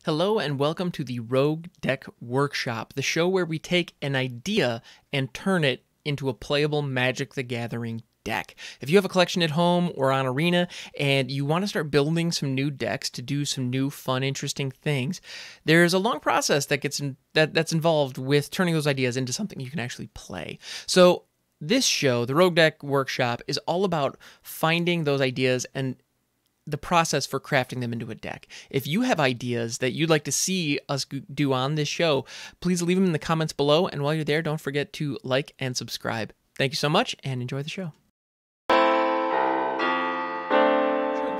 Hello and welcome to the Rogue Deck Workshop, the show where we take an idea and turn it into a playable Magic the Gathering deck. If you have a collection at home or on Arena and you want to start building some new decks to do some new, fun, interesting things, there's a long process that's involved with turning those ideas into something you can actually play. So this show, the Rogue Deck Workshop, is all about finding those ideas and the process for crafting them into a deck. If you have ideas that you'd like to see us do on this show, please leave them in the comments below. And while you're there, don't forget to like and subscribe. Thank you so much and enjoy the show.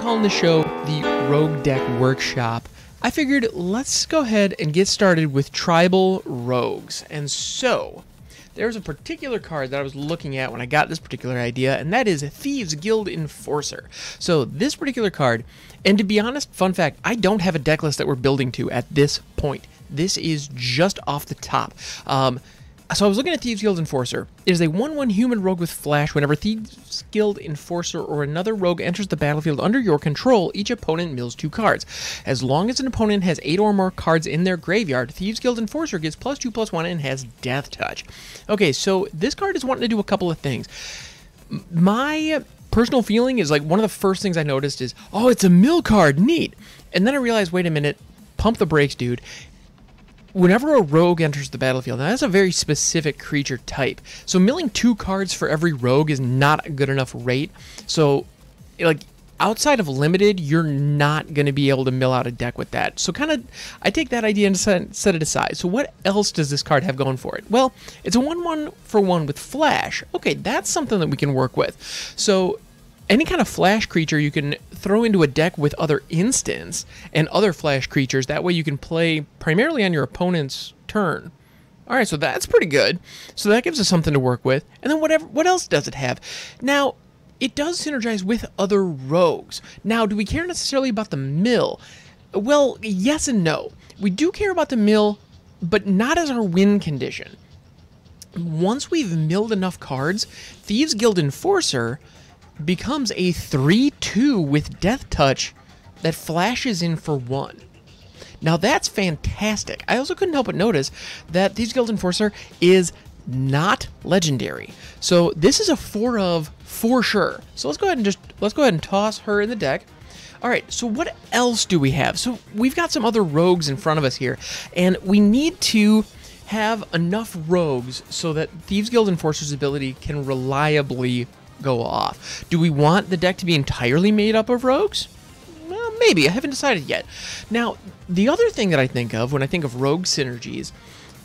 Calling the show the Rogue Deck Workshop, I figured let's go ahead and get started with tribal rogues. And so there's a particular card that I was looking at when I got this particular idea, and that is Thieves Guild Enforcer. So this particular card, and to be honest, fun fact, I don't have a deck list that we're building to at this point. This is just off the top. So I was looking at Thieves Guild Enforcer. It is a 1/1 human rogue with flash. Whenever Thieves Guild Enforcer or another rogue enters the battlefield under your control, each opponent mills 2 cards. As long as an opponent has 8 or more cards in their graveyard, Thieves Guild Enforcer gets +2/+1 and has Death Touch. Okay, so this card is wanting to do a couple of things. My personal feeling is like one of the first things I noticed is, oh, it's a mill card, neat. And then I realized, wait a minute, pump the brakes, dude. Whenever a rogue enters the battlefield, now that's a very specific creature type. So milling 2 cards for every rogue is not a good enough rate. So, like, outside of limited, you're not going to be able to mill out a deck with that. So kind of, I take that idea and set it aside. So what else does this card have going for it? Well, it's a 1/1 with flash. Okay, that's something that we can work with. So any kind of flash creature you can throw into a deck with other instants and other flash creatures. That way you can play primarily on your opponent's turn. All right, so that's pretty good. So that gives us something to work with. And then what else does it have? Now, it does synergize with other rogues. Now, do we care necessarily about the mill? Well, yes and no. We do care about the mill, but not as our win condition. Once we've milled enough cards, Thieves Guild Enforcer becomes a 3/2 with Death Touch that flashes in for 1. Now that's fantastic. I also couldn't help but notice that Thieves Guild Enforcer is not legendary. So this is a 4/of for sure. So let's go ahead and toss her in the deck. All right, so what else do we have? So we've got some other rogues in front of us here, and we need to have enough rogues so that Thieves Guild Enforcer's ability can reliably go off. Do we want the deck to be entirely made up of rogues? Well, maybe. I haven't decided yet. Now, the other thing that I think of when I think of rogue synergies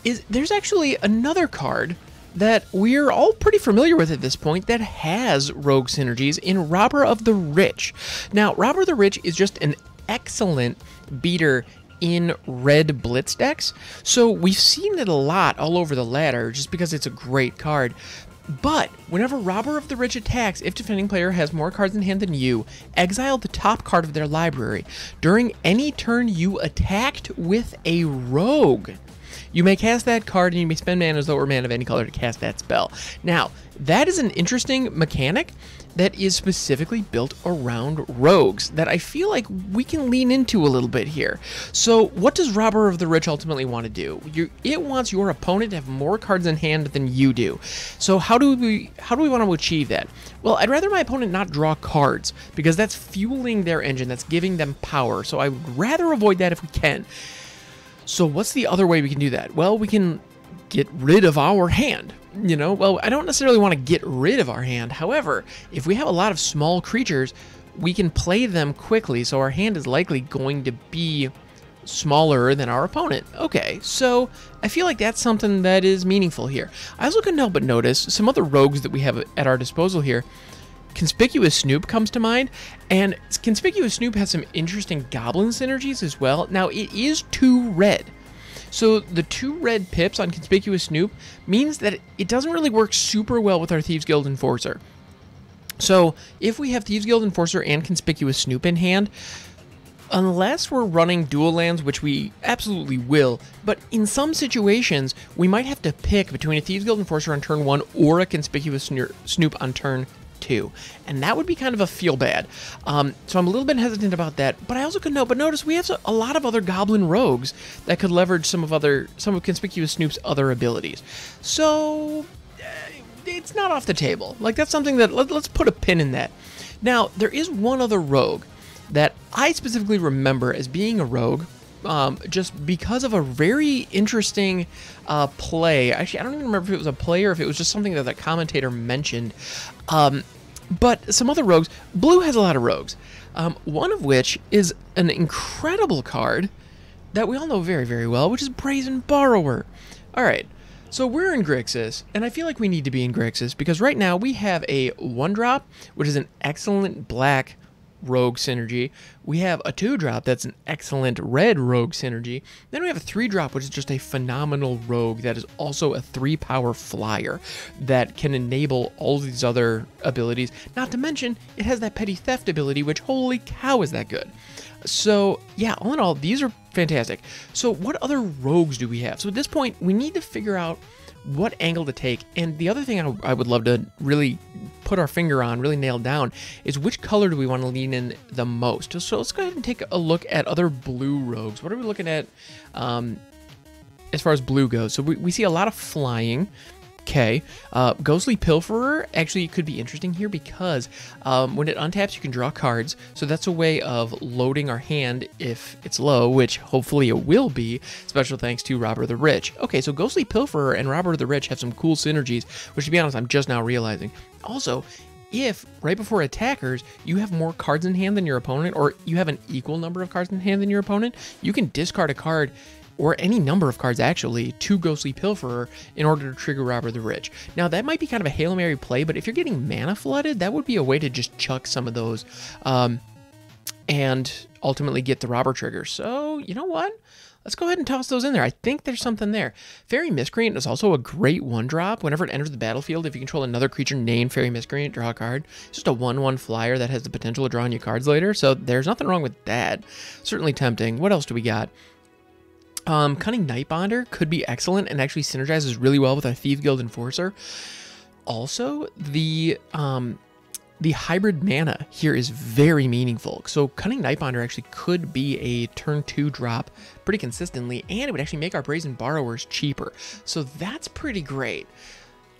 is there's actually another card that we're all pretty familiar with at this point that has rogue synergies in Robber of the Rich. Now, Robber of the Rich is just an excellent beater in red blitz decks. So we've seen it a lot all over the ladder just because it's a great card. But whenever Robber of the Rich attacks, if defending player has more cards in hand than you, exile the top card of their library. During any turn you attacked with a rogue, you may cast that card and you may spend mana as though it were mana of any color to cast that spell. Now, that is an interesting mechanic that is specifically built around rogues that I feel like we can lean into a little bit here. So what does Robber of the Rich ultimately want to do? It wants your opponent to have more cards in hand than you do. So how do we want to achieve that? Well, I'd rather my opponent not draw cards because that's fueling their engine, that's giving them power. So I would rather avoid that if we can. So what's the other way we can do that? Well, we can get rid of our hand. You know, well, I don't necessarily want to get rid of our hand. However, if we have a lot of small creatures, we can play them quickly, so our hand is likely going to be smaller than our opponent. Okay, so I feel like that's something that is meaningful here. I also couldn't help but notice some other rogues that we have at our disposal here. Conspicuous Snoop comes to mind, and Conspicuous Snoop has some interesting goblin synergies as well. Now, it is 2 red. So the 2 red pips on Conspicuous Snoop means that it doesn't really work super well with our Thieves Guild Enforcer. So if we have Thieves Guild Enforcer and Conspicuous Snoop in hand, unless we're running dual lands, which we absolutely will, but in some situations, we might have to pick between a Thieves Guild Enforcer on turn 1 or a Conspicuous Snoop on turn 2, and that would be kind of a feel bad. So I'm a little bit hesitant about that, but I also could note, but notice we have a lot of other goblin rogues that could leverage some of Conspicuous Snoop's other abilities. So it's not off the table. Like, that's something that, let's put a pin in that. Now, there is one other rogue that I specifically remember as being a rogue, just because of a very interesting play. Actually, I don't even remember if it was a play or if it was just something that the commentator mentioned. But some other rogues. Blue has a lot of rogues. One of which is an incredible card that we all know very, very well, which is Brazen Borrower. All right. So we're in Grixis, and I feel like we need to be in Grixis because right now we have a 1-drop, which is an excellent black rogue synergy. We have a 2-drop that's an excellent red rogue synergy. Then we have a 3-drop, which is just a phenomenal rogue that is also a 3-power flyer that can enable all these other abilities. Not to mention, it has that petty theft ability, which holy cow is that good. So yeah, all in all, these are fantastic. So what other rogues do we have? So at this point, we need to figure out what angle to take. And the other thing I would love to really put our finger on, really nail down, is which color do we want to lean in the most. So let's go ahead and take a look at other blue rogues. What are we looking at as far as blue goes? So we see a lot of flying. Okay, Ghostly Pilferer actually could be interesting here because when it untaps, you can draw cards. So that's a way of loading our hand if it's low, which hopefully it will be. Special thanks to Robber the Rich. Okay, so Ghostly Pilferer and Robber the Rich have some cool synergies, which to be honest, I'm just now realizing. Also, if right before attackers you have more cards in hand than your opponent, or you have an equal number of cards in hand than your opponent, you can discard a card, or any number of cards actually, to Ghostly Pilferer in order to trigger Robber the Rich. Now that might be kind of a Hail Mary play, but if you're getting mana flooded, that would be a way to just chuck some of those and ultimately get the Robber trigger. So you know what? Let's go ahead and toss those in there. I think there's something there. Fairy Miscreant is also a great 1-drop. Whenever it enters the battlefield, if you control another creature named Fairy Miscreant, draw a card. It's just a 1/1 flyer that has the potential of drawing you cards later, so there's nothing wrong with that. Certainly tempting. What else do we got? Cunning Nightbonder could be excellent and actually synergizes really well with our Thieves Guild Enforcer. Also, the hybrid mana here is very meaningful. So Cunning Nightbonder actually could be a turn 2 drop pretty consistently, and it would actually make our Brazen Borrowers cheaper. So that's pretty great.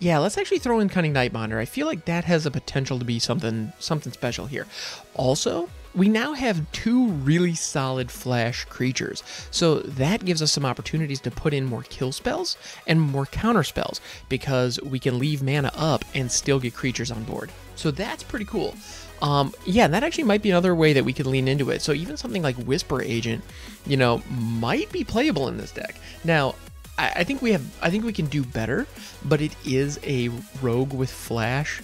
Yeah, let's actually throw in Cunning Nightbonder. I feel like that has a potential to be something special here. Also, we now have 2 really solid flash creatures, so that gives us some opportunities to put in more kill spells and more counter spells, because we can leave mana up and still get creatures on board. So that's pretty cool. Yeah, that actually might be another way that we could lean into it. So even something like Whisper Agent, you know, might be playable in this deck. Now, I think we can do better, but it is a rogue with flash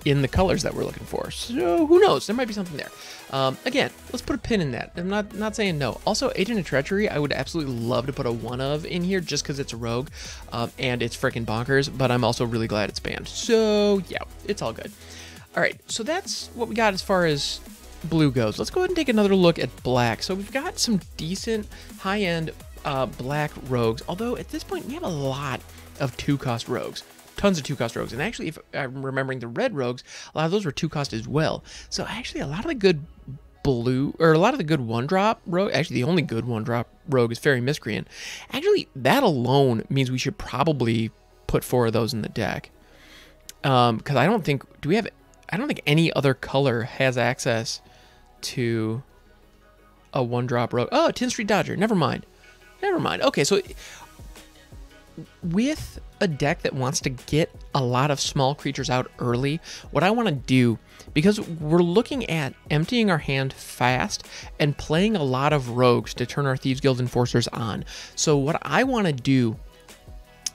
in the colors that we're looking for. So who knows? There might be something there. Again, let's put a pin in that. I'm not saying no. Also, Agent of Treachery, I would absolutely love to put a 1 of in here just because it's a rogue and it's freaking bonkers, but I'm also really glad it's banned. So yeah, it's all good. All right, so that's what we got as far as blue goes. Let's go ahead and take another look at black. So we've got some decent high-end black rogues, although at this point we have a lot of 2-cost rogues. Tons of 2-cost rogues, and actually, if I'm remembering the red rogues, a lot of those were 2-cost as well. So actually, a lot of the good blue, or a lot of the good 1-drop rogue, actually the only good 1-drop rogue is Fairy Miscreant. Actually, that alone means we should probably put 4 of those in the deck. Because I don't think, I don't think any other color has access to a 1-drop rogue. Oh, Tin Street Dodger, never mind. Okay, so with a deck that wants to get a lot of small creatures out early, what I want to do, because we're looking at emptying our hand fast and playing a lot of rogues to turn our Thieves Guild Enforcers on. So what I want to do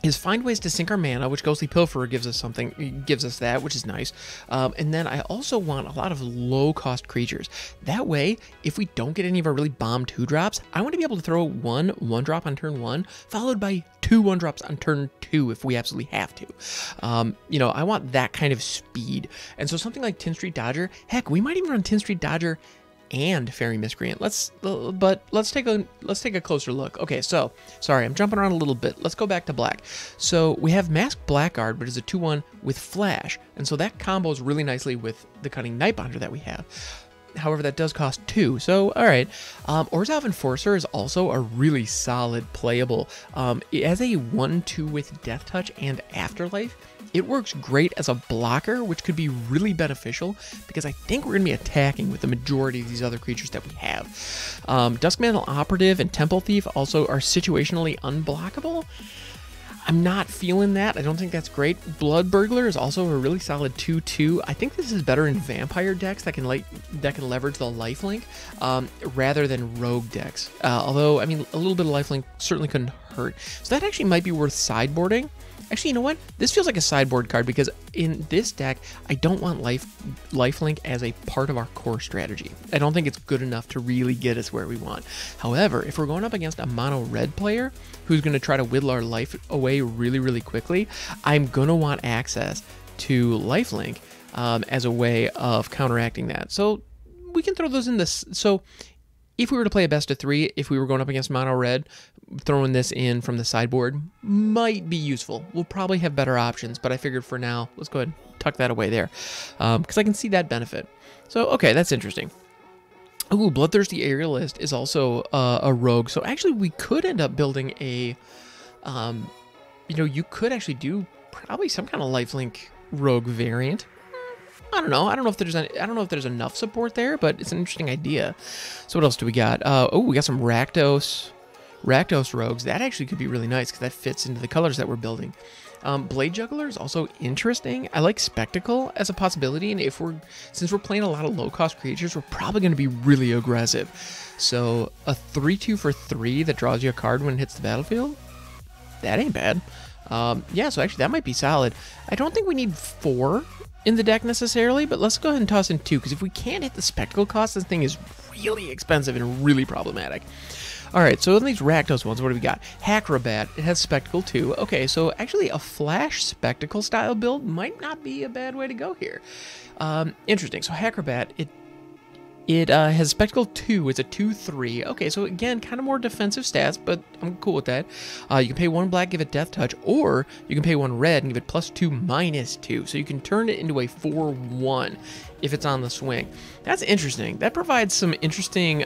is find ways to sink our mana, which Ghostly Pilferer gives us that, which is nice. And then I also want a lot of low-cost creatures. That way, if we don't get any of our really bomb 2-drops, I want to be able to throw 1-drop on turn 1, followed by 2 1-drops on turn 2 if we absolutely have to. You know, I want that kind of speed. And so something like Tin Street Dodger, heck, we might even run Tin Street Dodger and Fairy Miscreant. Let's take a closer look. Okay, so sorry, I'm jumping around a little bit. Let's go back to black. So we have Masked Blackguard, which is a 2/1 with Flash, and so that combos really nicely with the Cunning Nightbinder that we have. However, that does cost 2, so alright. Orzhov Enforcer is also a really solid playable. It has a 1/2 with Death Touch and Afterlife. It works great as a blocker, which could be really beneficial, because I think we're going to be attacking with the majority of these other creatures that we have. Duskmantle Operative and Temple Thief also are situationally unblockable. I'm not feeling that. I don't think that's great. Blood Burglar is also a really solid 2/2. I think this is better in vampire decks that can leverage the lifelink rather than rogue decks. Although, I mean, a little bit of lifelink certainly couldn't hurt. So that actually might be worth sideboarding. Actually, you know what? This feels like a sideboard card because in this deck, I don't want lifelink as a part of our core strategy. I don't think it's good enough to really get us where we want. However, if we're going up against a mono red player who's going to try to whittle our life away really, really quickly, I'm going to want access to lifelink as a way of counteracting that. So we can throw those in this. So if we were to play a best of 3, if we were going up against mono red, throwing this in from the sideboard might be useful. We'll probably have better options, but I figured for now, let's go ahead and tuck that away there because I can see that benefit. So, okay, that's interesting. Ooh, Bloodthirsty Aerialist is also a rogue. So actually, we could end up building a, you know, you could actually do probably some kind of lifelink rogue variant. I don't know. I don't know if there's enough support there, but it's an interesting idea. So what else do we got? Oh, we got some Rakdos rogues. That actually could be really nice because that fits into the colors that we're building. Blade Juggler is also interesting. I like Spectacle as a possibility, and since we're playing a lot of low-cost creatures, we're probably going to be really aggressive. So a 3/2 for 3 that draws you a card when it hits the battlefield, that ain't bad. Yeah, so actually that might be solid. I don't think we need 4 in the deck necessarily, but let's go ahead and toss in 2, because if we can't hit the Spectacle cost, this thing is really expensive and really problematic. Alright, so in these Rakdos ones, what do we got? Hackrobat, it has Spectacle too. Okay, so actually a Flash Spectacle style build might not be a bad way to go here. Interesting, so Hackrobat, it has Spectacle 2, it's a 2/3. Okay, so again, kind of more defensive stats, but I'm cool with that. You can pay 1 black, give it Death Touch, or you can pay 1 red and give it +2/-2. So you can turn it into a 4/1 if it's on the swing. That's interesting. That provides some interesting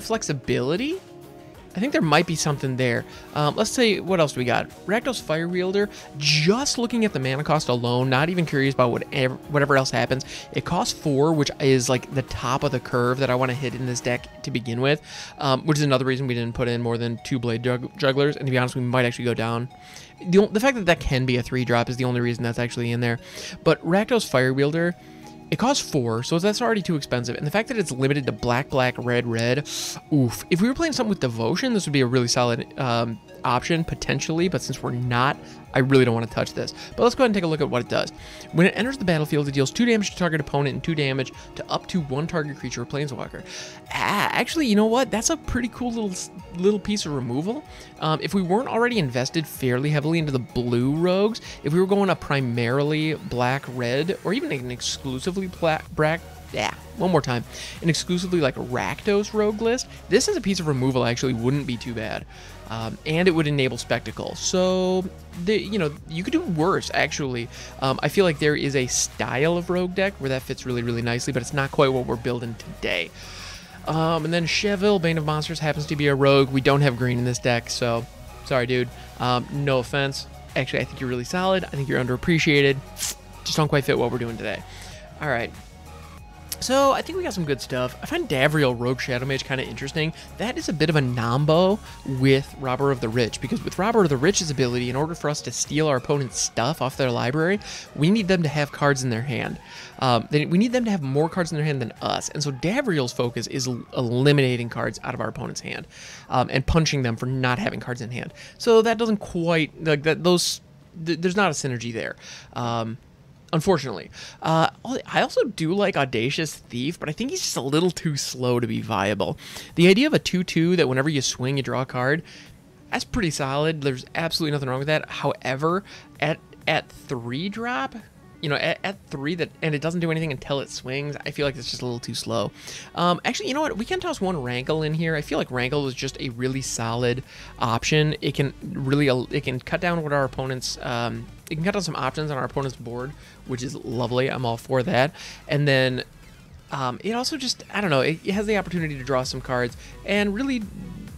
flexibility. I think there might be something there. Let's say, what else do we got? Rakdos Fire Wielder, just looking at the mana cost alone, not even curious about whatever else happens. It costs 4, which is like the top of the curve that I want to hit in this deck to begin with, which is another reason we didn't put in more than 2 Blade Jugglers, and to be honest, we might actually go down. The fact that that can be a 3-drop is the only reason that's actually in there. But Rakdos Fire Wielder, it costs 4, so that's already too expensive. And the fact that it's limited to black, black, red, red, oof. If we were playing something with Devotion, this would be a really solid option, potentially. But since we're not, I really don't want to touch this. But let's go ahead and take a look at what it does. When it enters the battlefield, it deals 2 damage to target opponent and 2 damage to up to 1 target creature or planeswalker. Actually, you know what? That's a pretty cool little piece of removal. If we weren't already invested fairly heavily into the blue rogues, if we were going a primarily black-red, or even an exclusively an exclusively like Rakdos rogue list, this as a piece of removal actually wouldn't be too bad. And it would enable Spectacle. So, you could do worse, actually. I feel like there is a style of rogue deck where that fits really, really nicely, but it's not quite what we're building today. And then Cheville, Bane of Monsters, happens to be a rogue. We don't have green in this deck, so sorry, dude. No offense. Actually, I think you're really solid. I think you're underappreciated. Just don't quite fit what we're doing today. All right. So, I think we got some good stuff. I find Davriel Rogue Shadow Mage kind of interesting. That is a bit of a nombo with Robber of the Rich, because with Robber of the Rich's ability, in order for us to steal our opponent's stuff off their library, we need them to have cards in their hand. We need them to have more cards in their hand than us, and so Davriel's focus is eliminating cards out of our opponent's hand, and punching them for not having cards in hand. So that doesn't quite, like, there's not a synergy there. Unfortunately. I also do like Audacious Thief, but I think he's just a little too slow to be viable. The idea of a 2/2 that whenever you swing, you draw a card, that's pretty solid. There's absolutely nothing wrong with that. However, at 3-drop, you know, at 3 that, and it doesn't do anything until it swings, I feel like it's just a little too slow. Actually, you know what? We can toss 1 Rankle in here. I feel like Rankle is just a really solid option. It can really, it can cut down what our opponents, it can cut down some options on our opponent's board, which is lovely. I'm all for that. And then it also just, I don't know, it has the opportunity to draw some cards and really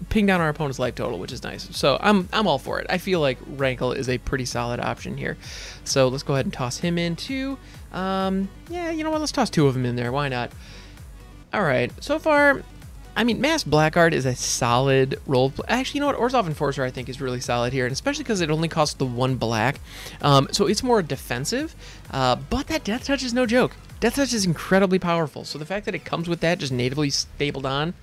ping down our opponent's life total, which is nice. So I'm all for it. I feel like Rankle is a pretty solid option here. So let's go ahead and toss him in too. Yeah, you know what? Let's toss 2 of them in there. Why not? All right. So far, I mean, Masked Blackguard is a solid role. Actually, you know what? Orzhov Enforcer, I think, is really solid here, and especially because it only costs the 1 black. So it's more defensive, but that Death Touch is no joke. Death Touch is incredibly powerful. So the fact that it comes with that just natively stapled on,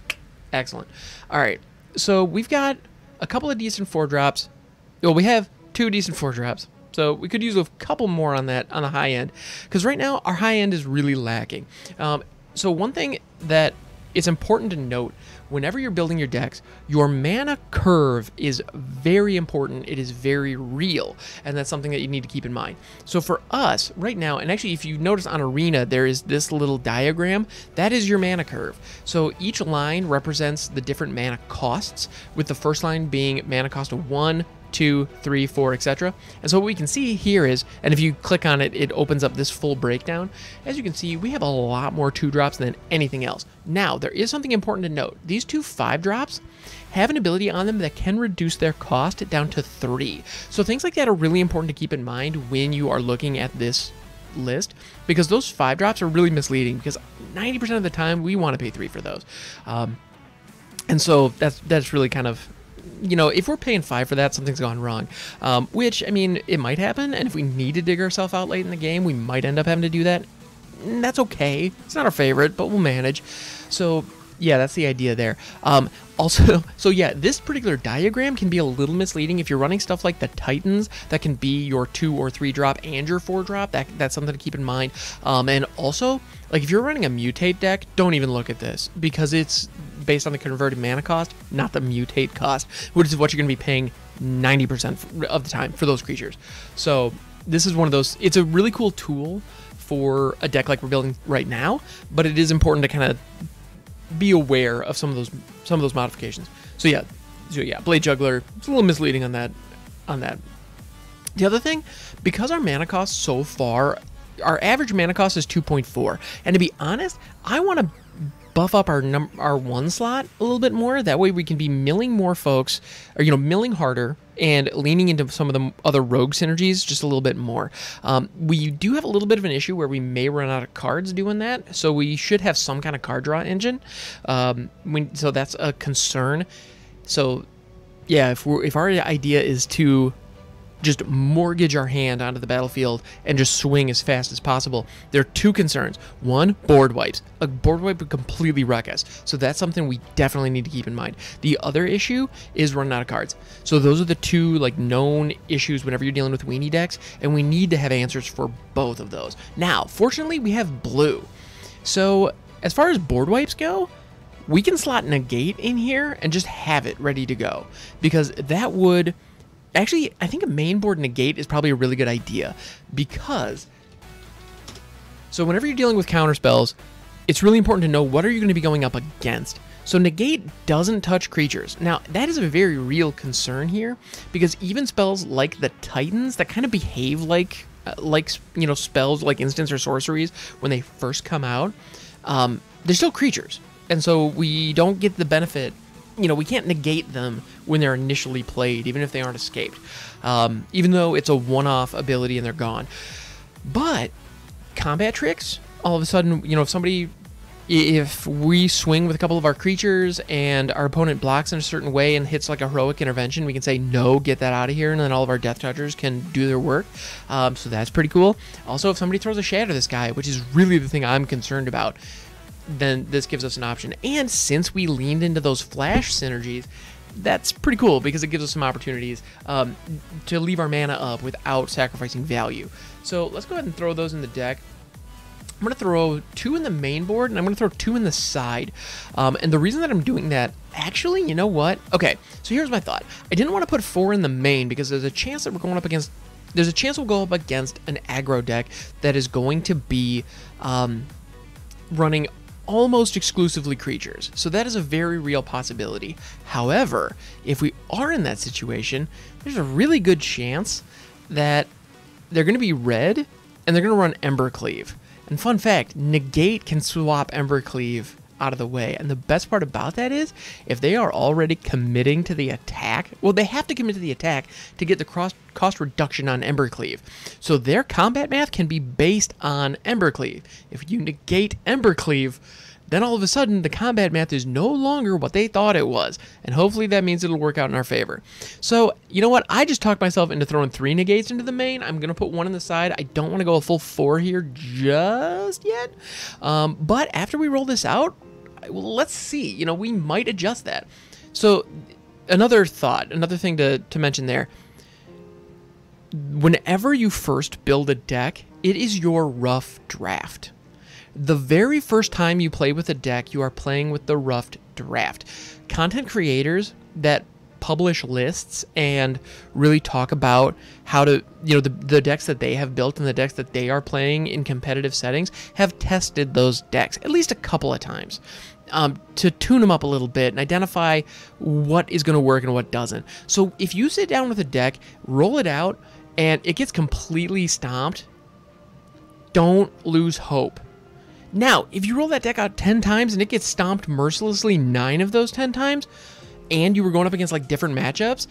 excellent. All right. So we've got a couple of decent 4-drops. Well, we have 2 decent 4-drops. So we could use a couple more on that on the high end, because right now our high end is really lacking. So one thing that it's important to note, whenever you're building your decks, your mana curve is very important. It is very real, and that's something that you need to keep in mind. So for us right now, and actually if you notice on Arena, there is this little diagram. That is your mana curve. So each line represents the different mana costs, with the first line being mana cost of 1, 2, 3, 4, etc. And so what we can see here is, and if you click on it, it opens up this full breakdown. As you can see, we have a lot more 2-drops than anything else. Now, there is something important to note. These 2 5-drops have an ability on them that can reduce their cost down to 3. So things like that are really important to keep in mind when you are looking at this list, because those 5-drops are really misleading, because 90% of the time we want to pay 3 for those. And so that's really kind of, you know, if we're paying 5 for that, something's gone wrong. Which, I mean, it might happen, and if we need to dig ourselves out late in the game, we might end up having to do that. And that's okay. It's not our favorite, but we'll manage. So, yeah, that's the idea there. Also, so yeah, this particular diagram can be a little misleading if you're running stuff like the Titans. That can be your 2 or 3 drop and your 4 drop. That's something to keep in mind. And also, like if you're running a mutate deck, don't even look at this, because it's based on the converted mana cost, not the mutate cost, which is what you're going to be paying 90% of the time for those creatures. So this is one of those. It's a really cool tool for a deck like we're building right now, but it is important to kind of be aware of some of those modifications. So yeah, Blade Juggler, it's a little misleading on that. The other thing, because our mana cost so far, our average mana cost is 2.4, and to be honest, I want to buff up our 1 slot a little bit more. That way we can be milling more folks, or, you know, milling harder and leaning into some of the other rogue synergies just a little bit more. We do have a little bit of an issue where we may run out of cards doing that, so we should have some kind of card draw engine. So that's a concern. So yeah, if our idea is to just mortgage our hand onto the battlefield and just swing as fast as possible, there are 2 concerns. 1, board wipes. A board wipe would completely wreck us, so that's something we definitely need to keep in mind. The other issue is running out of cards. So those are the 2 like known issues whenever you're dealing with weenie decks, and we need to have answers for both of those. Now, fortunately, we have blue. So as far as board wipes go, we can slot Negate in here and just have it ready to go, because that would... Actually, I think a main board Negate is probably a really good idea, because so whenever you're dealing with counter spells, it's really important to know what are you going to be going up against. So Negate doesn't touch creatures. Now, that is a very real concern here, because even spells like the Titans that kind of behave like you know, spells like instants or sorceries when they first come out, they're still creatures, and so we don't get the benefit. You know, we can't negate them when they're initially played, even if they aren't escaped, even though it's a one-off ability and they're gone. But combat tricks, all of a sudden, you know, if we swing with a couple of our creatures and our opponent blocks in a certain way and hits like a heroic intervention, we can say, no, get that out of here, and then all of our Death Touchers can do their work. So that's pretty cool. Also, if somebody throws a Shatter this guy, which is really the thing I'm concerned about, then this gives us an option. And since we leaned into those flash synergies, that's pretty cool, because it gives us some opportunities to leave our mana up without sacrificing value. So let's go ahead and throw those in the deck. I'm going to throw 2 in the main board, and I'm going to throw 2 in the side. And the reason that I'm doing that, actually, you know what? Okay, so here's my thought. I didn't want to put 4 in the main, because there's a chance that we're going up against there's a chance we'll go up against an aggro deck that is going to be running almost exclusively creatures. So that is a very real possibility. However, if we are in that situation, there's a really good chance that they're going to be red and they're going to run Embercleave. And fun fact, negate can swap Embercleave out of the way. And the best part about that is, if they are already committing to the attack, well, they have to commit to the attack to get the cost reduction on Embercleave. So their combat math can be based on Embercleave. If you negate Embercleave, then all of a sudden the combat math is no longer what they thought it was. And hopefully that means it'll work out in our favor. So, you know what? I just talked myself into throwing 3 negates into the main. I'm going to put 1 on the side. I don't want to go a full 4 here just yet. But after we roll this out, let's see. You know, we might adjust that. So another thing to mention there. Whenever you first build a deck, it is your rough draft. The very first time you play with a deck, you are playing with the rough draft. Content creators that publish lists and really talk about how to, you know, the decks that they have built and the decks that they are playing in competitive settings have tested those decks at least a couple of times to tune them up a little bit and identify what is going to work and what doesn't. So if you sit down with a deck, roll it out, and it gets completely stomped, don't lose hope. Now, if you roll that deck out 10 times and it gets stomped mercilessly 9 of those 10 times, and you were going up against like different matchups,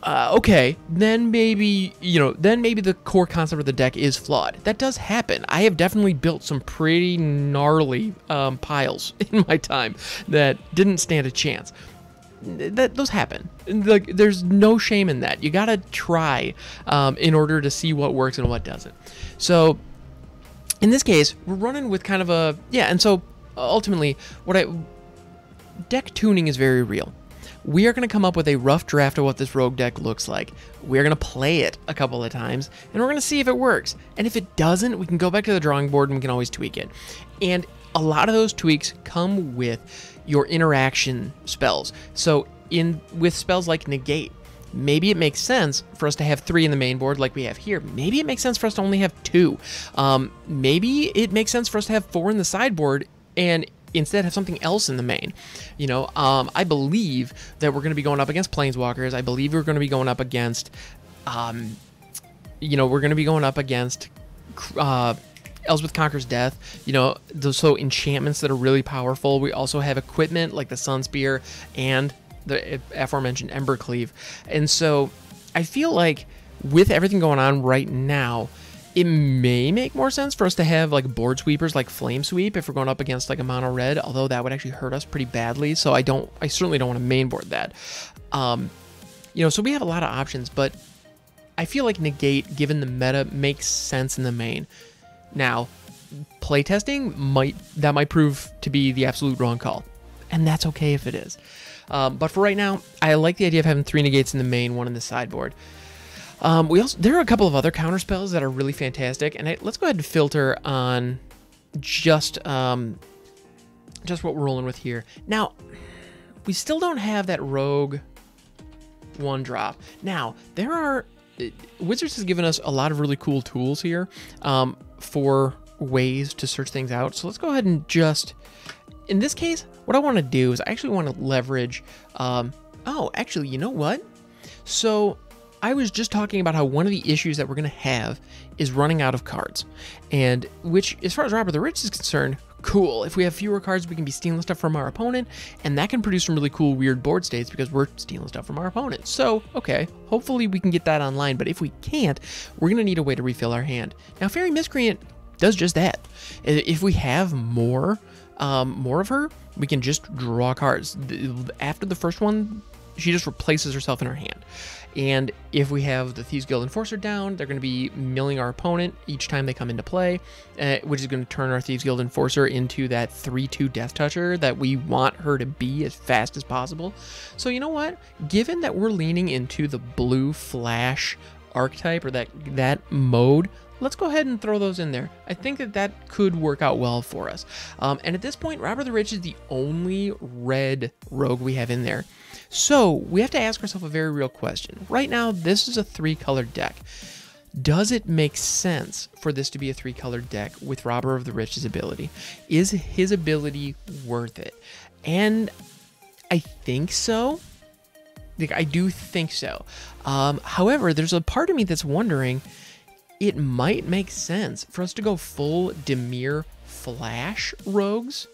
okay, then maybe, you know, then maybe the core concept of the deck is flawed. That does happen. I have definitely built some pretty gnarly piles in my time that didn't stand a chance. Those happen. Like, there's no shame in that. You gotta try in order to see what works and what doesn't. So in this case, we're running with kind of a, yeah, and so ultimately, deck tuning is very real. We are going to come up with a rough draft of what this rogue deck looks like. We're going to play it a couple of times, and we're going to see if it works. And if it doesn't, we can go back to the drawing board and we can always tweak it. And a lot of those tweaks come with your interaction spells. So with spells like negate, maybe it makes sense for us to have 3 in the main board like we have here. Maybe it makes sense for us to only have 2. Maybe it makes sense for us to have 4 in the sideboard and instead have something else in the main. You know, I believe that we're going to be going up against Planeswalkers. I believe we're going to be going up against, you know, we're going to be going up against Elswith Conquers Death. You know, so enchantments that are really powerful. We also have equipment like the Sun Spear and the aforementioned Embercleave. And so I feel like with everything going on right now, it may make more sense for us to have like board sweepers like Flame Sweep if we're going up against like a mono red, although that would actually hurt us pretty badly. So I certainly don't want to main board that. You know, so we have a lot of options, but I feel like negate, given the meta, makes sense in the main. Now, playtesting might prove to be the absolute wrong call, and that's okay if it is. But for right now, I like the idea of having 3 negates in the main, 1 in the sideboard. There are a couple of other counter spells that are really fantastic, and let's go ahead and filter on just what we're rolling with here. Now, we still don't have that rogue 1-drop. Now, Wizards has given us a lot of really cool tools here for ways to search things out. So let's go ahead and in this case, what I want to do is I actually want to leverage, actually, you know what? So I was just talking about how one of the issues that we're going to have is running out of cards. And which, as far as Robert the Rich is concerned, cool. If we have fewer cards, we can be stealing stuff from our opponent, and that can produce some really cool, weird board states because we're stealing stuff from our opponent. So, okay, hopefully we can get that online, but if we can't, we're going to need a way to refill our hand. Now, Fairy Miscreant does just that. If we have more of her, we can just draw cards. After the first one, she just replaces herself in our hand. And if we have the Thieves Guild Enforcer down, they're going to be milling our opponent each time they come into play, which is going to turn our Thieves Guild Enforcer into that 3/2 Death Toucher that we want her to be as fast as possible. So you know what? Given that we're leaning into the blue flash archetype or that mode, let's go ahead and throw those in there. I think that could work out well for us. And at this point, Robert the Rich is the only red rogue we have in there. So we have to ask ourselves a very real question. Right now, this is a 3-color deck. Does it make sense for this to be a 3-colored deck with Robber of the Rich's ability? Is his ability worth it? And I think so. Like, I do think so. However, there's a part of me that's wondering, it might make sense for us to go full Dimir Flash rogues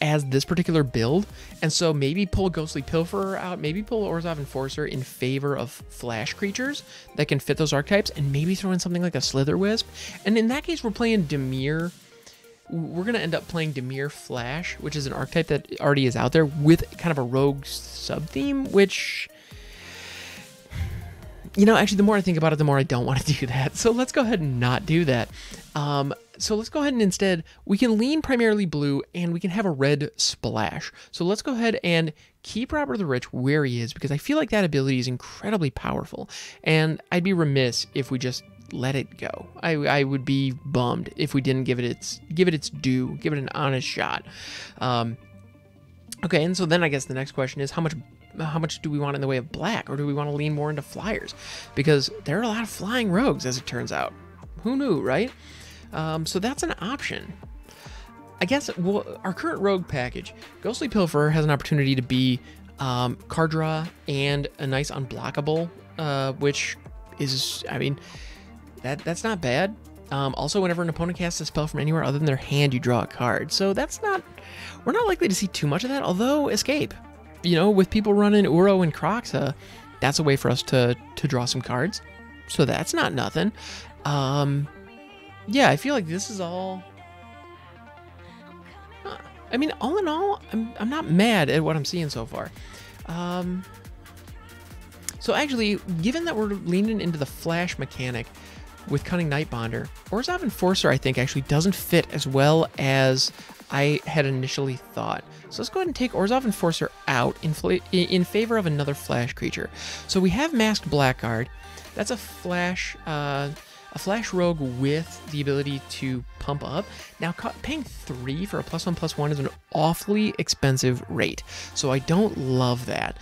as this particular build, and so maybe pull Ghostly Pilferer out, maybe pull Orzhov Enforcer in favor of Flash creatures that can fit those archetypes, and maybe throw in something like a Slither Wisp. And in that case, we're playing Dimir. We're going to end up playing Dimir Flash, which is an archetype that already is out there with kind of a rogue sub-theme, which, you know, actually, the more I think about it, the more I don't want to do that. So let's go ahead and not do that. So let's go ahead and instead, we can lean primarily blue, and we can have a red splash. So let's go ahead and keep Robber of the Rich where he is, because I feel like that ability is incredibly powerful, and I'd be remiss if we just let it go. I would be bummed if we didn't give it its due, give it an honest shot. Okay, and so then I guess the next question is, how much do we want in the way of black, or do we want to lean more into flyers? Because there are a lot of flying rogues, as it turns out. Who knew, right? So that's an option. I guess our current rogue package, Ghostly Pilferer, has an opportunity to be card draw and a nice unblockable, which is, I mean, that's not bad. Also, whenever an opponent casts a spell from anywhere other than their hand, you draw a card. So we're not likely to see too much of that, although Escape, you know, with people running Uro and Kroxa, that's a way for us to draw some cards. So that's not nothing. Yeah, I feel like this is all... I mean, all in all, I'm not mad at what I'm seeing so far. So actually, given that we're leaning into the flash mechanic with Cunning Nightbonder, Orzhov Enforcer, I think, actually doesn't fit as well as I had initially thought. So let's go ahead and take Orzhov Enforcer out in favor of another flash creature. So we have Masked Blackguard. That's a flash rogue with the ability to pump up. Now, paying 3 for a +1/+1 is an awfully expensive rate, so I don't love that.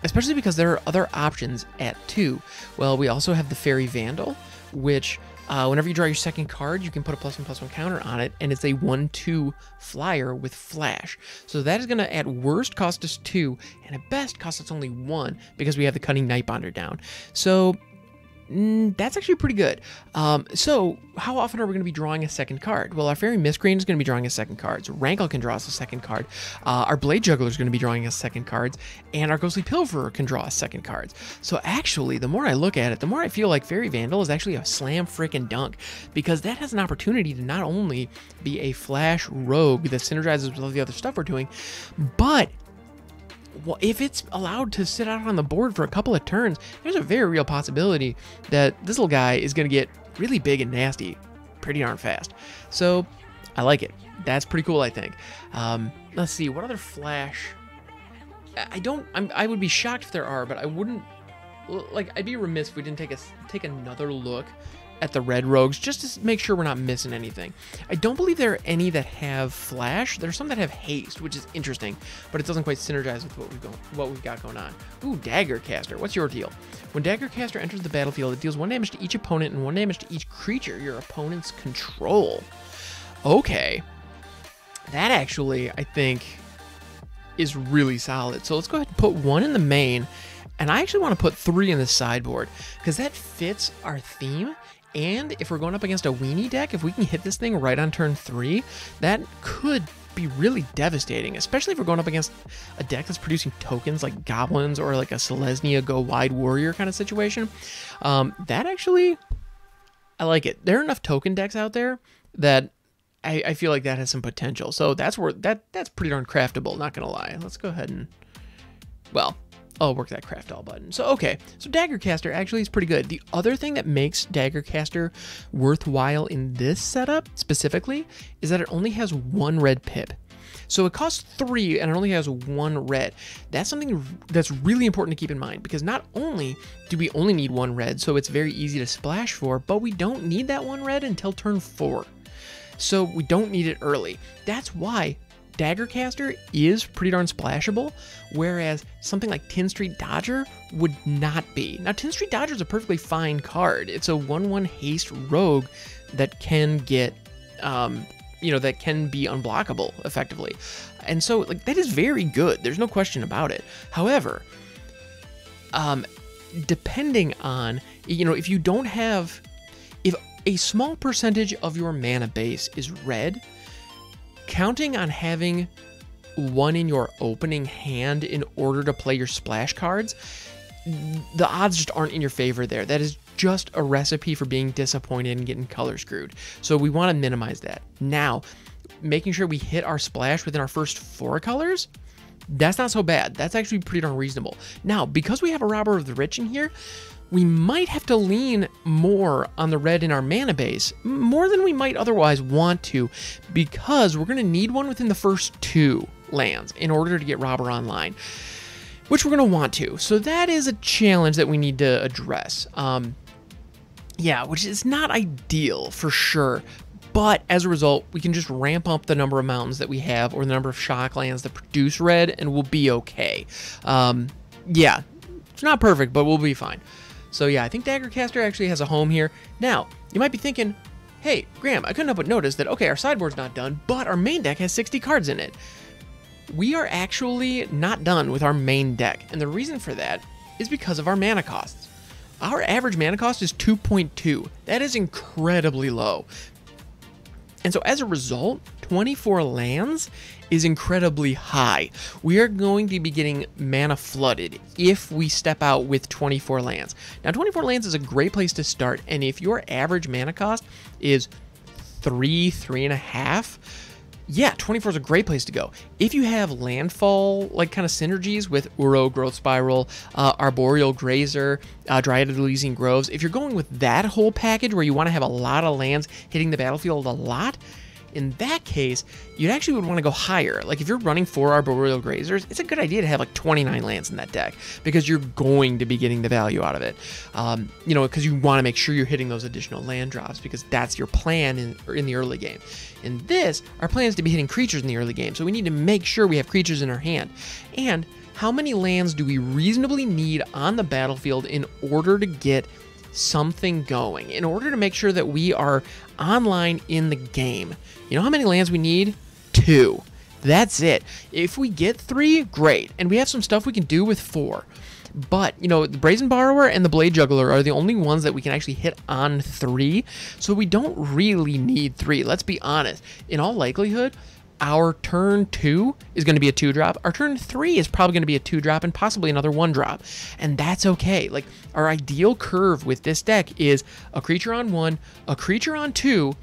Especially because there are other options at 2. Well, we also have the Fairy Vandal, which whenever you draw your second card, you can put a +1/+1 counter on it, and it's a 1/2 flyer with flash. So that is going to, at worst, cost us 2, and at best, cost us only 1, because we have the Cunning Nightbonder down. So that's actually pretty good. So how often are we going to be drawing a second card? Well, our Fairy Miscreant is going to be drawing a second card. So Rankle can draw us a second card. Our Blade Juggler is going to be drawing us second cards, and our Ghostly Pilferer can draw us second cards. So actually, the more I look at it, the more I feel like Fairy Vandal is actually a slam frickin' dunk, because that has an opportunity to not only be a flash rogue that synergizes with all the other stuff we're doing, but well, if it's allowed to sit out on the board for a couple of turns, there's a very real possibility that this little guy is going to get really big and nasty pretty darn fast. So I like it. That's pretty cool, I think. Let's see, what other flash? I would be shocked if there are, but I wouldn't, like, I'd be remiss if we didn't take another look at the red rogues, just to make sure we're not missing anything. I don't believe there are any that have flash. There's some that have haste, which is interesting, but it doesn't quite synergize with what we've got going on. Ooh, Dagger Caster. What's your deal? When Dagger Caster enters the battlefield, it deals 1 damage to each opponent and 1 damage to each creature your opponents control. Okay. That actually, I think, is really solid. So let's go ahead and put 1 in the main, and I actually want to put 3 in the sideboard, because that fits our theme. And if we're going up against a weenie deck, if we can hit this thing right on turn 3, that could be really devastating, especially if we're going up against a deck that's producing tokens like goblins or like a Selesnya Go Wide Warrior kind of situation. That actually, I like it. There are enough token decks out there that I feel like that has some potential. So that's pretty darn craftable, not gonna lie. Let's go ahead and, well, I'll work that craft all button. So, okay. So Dagger Caster actually is pretty good. The other thing that makes Dagger Caster worthwhile in this setup specifically is that it only has 1 red pip. So it costs 3 and it only has 1 red. That's something that's really important to keep in mind, because not only do we only need 1 red, so it's very easy to splash for, but we don't need that 1 red until turn 4. So we don't need it early. That's why Daggercaster is pretty darn splashable, whereas something like Tin Street Dodger would not be. Now, Tin Street Dodger is a perfectly fine card. It's a 1/1 haste rogue that can get, that can be unblockable effectively. And so, like, that is very good. There's no question about it. However, depending on, if you don't have, if a small percentage of your mana base is red, counting on having one in your opening hand in order to play your splash cards, the odds just aren't in your favor there. That is just a recipe for being disappointed and getting color screwed. So we want to minimize that. Now, making sure we hit our splash within our first 4 colors, that's not so bad. That's actually pretty darn reasonable. Now, because we have a Robber of the Rich in here, we might have to lean more on the red in our mana base, more than we might otherwise want to, because we're going to need one within the first 2 lands in order to get Robber online, which we're going to want to. So that is a challenge that we need to address. Which is not ideal for sure. But as a result, we can just ramp up the number of mountains that we have or the number of shock lands that produce red, and we'll be okay. It's not perfect, but we'll be fine. So yeah, I think Daggercaster actually has a home here. Now, you might be thinking, hey, Graham, I couldn't help but notice that, okay, our sideboard's not done, but our main deck has 60 cards in it. We are actually not done with our main deck, and the reason for that is because of our mana costs. Our average mana cost is 2.2. That is incredibly low. And so as a result, 24 lands is incredibly high. We are going to be getting mana flooded if we step out with 24 lands. Now, 24 lands is a great place to start, and if your average mana cost is 3.5, yeah, 24 is a great place to go. If you have landfall, like, kind of synergies with Uro, Growth Spiral, Arboreal Grazer, Dryad of the Elysian Groves, if you're going with that whole package where you want to have a lot of lands hitting the battlefield a lot, in that case, you actually would want to go higher. Like, if you're running 4 Arboreal Grazers, it's a good idea to have like 29 lands in that deck, because you're going to be getting the value out of it. Because you want to make sure you're hitting those additional land drops, because that's your plan in the early game. In this, our plan is to be hitting creatures in the early game, so we need to make sure we have creatures in our hand. And how many lands do we reasonably need on the battlefield in order to get something going, in order to make sure that we are online in the game? You know how many lands we need? 2. That's it. If we get 3, great. And we have some stuff we can do with 4. But, the Brazen Borrower and the Blade Juggler are the only ones that we can actually hit on 3. So we don't really need 3. Let's be honest. In all likelihood, our turn 2 is going to be a 2-drop. Our turn 3 is probably going to be a 2-drop and possibly another 1-drop. And that's okay. Like, our ideal curve with this deck is a creature on 1, a creature on 2,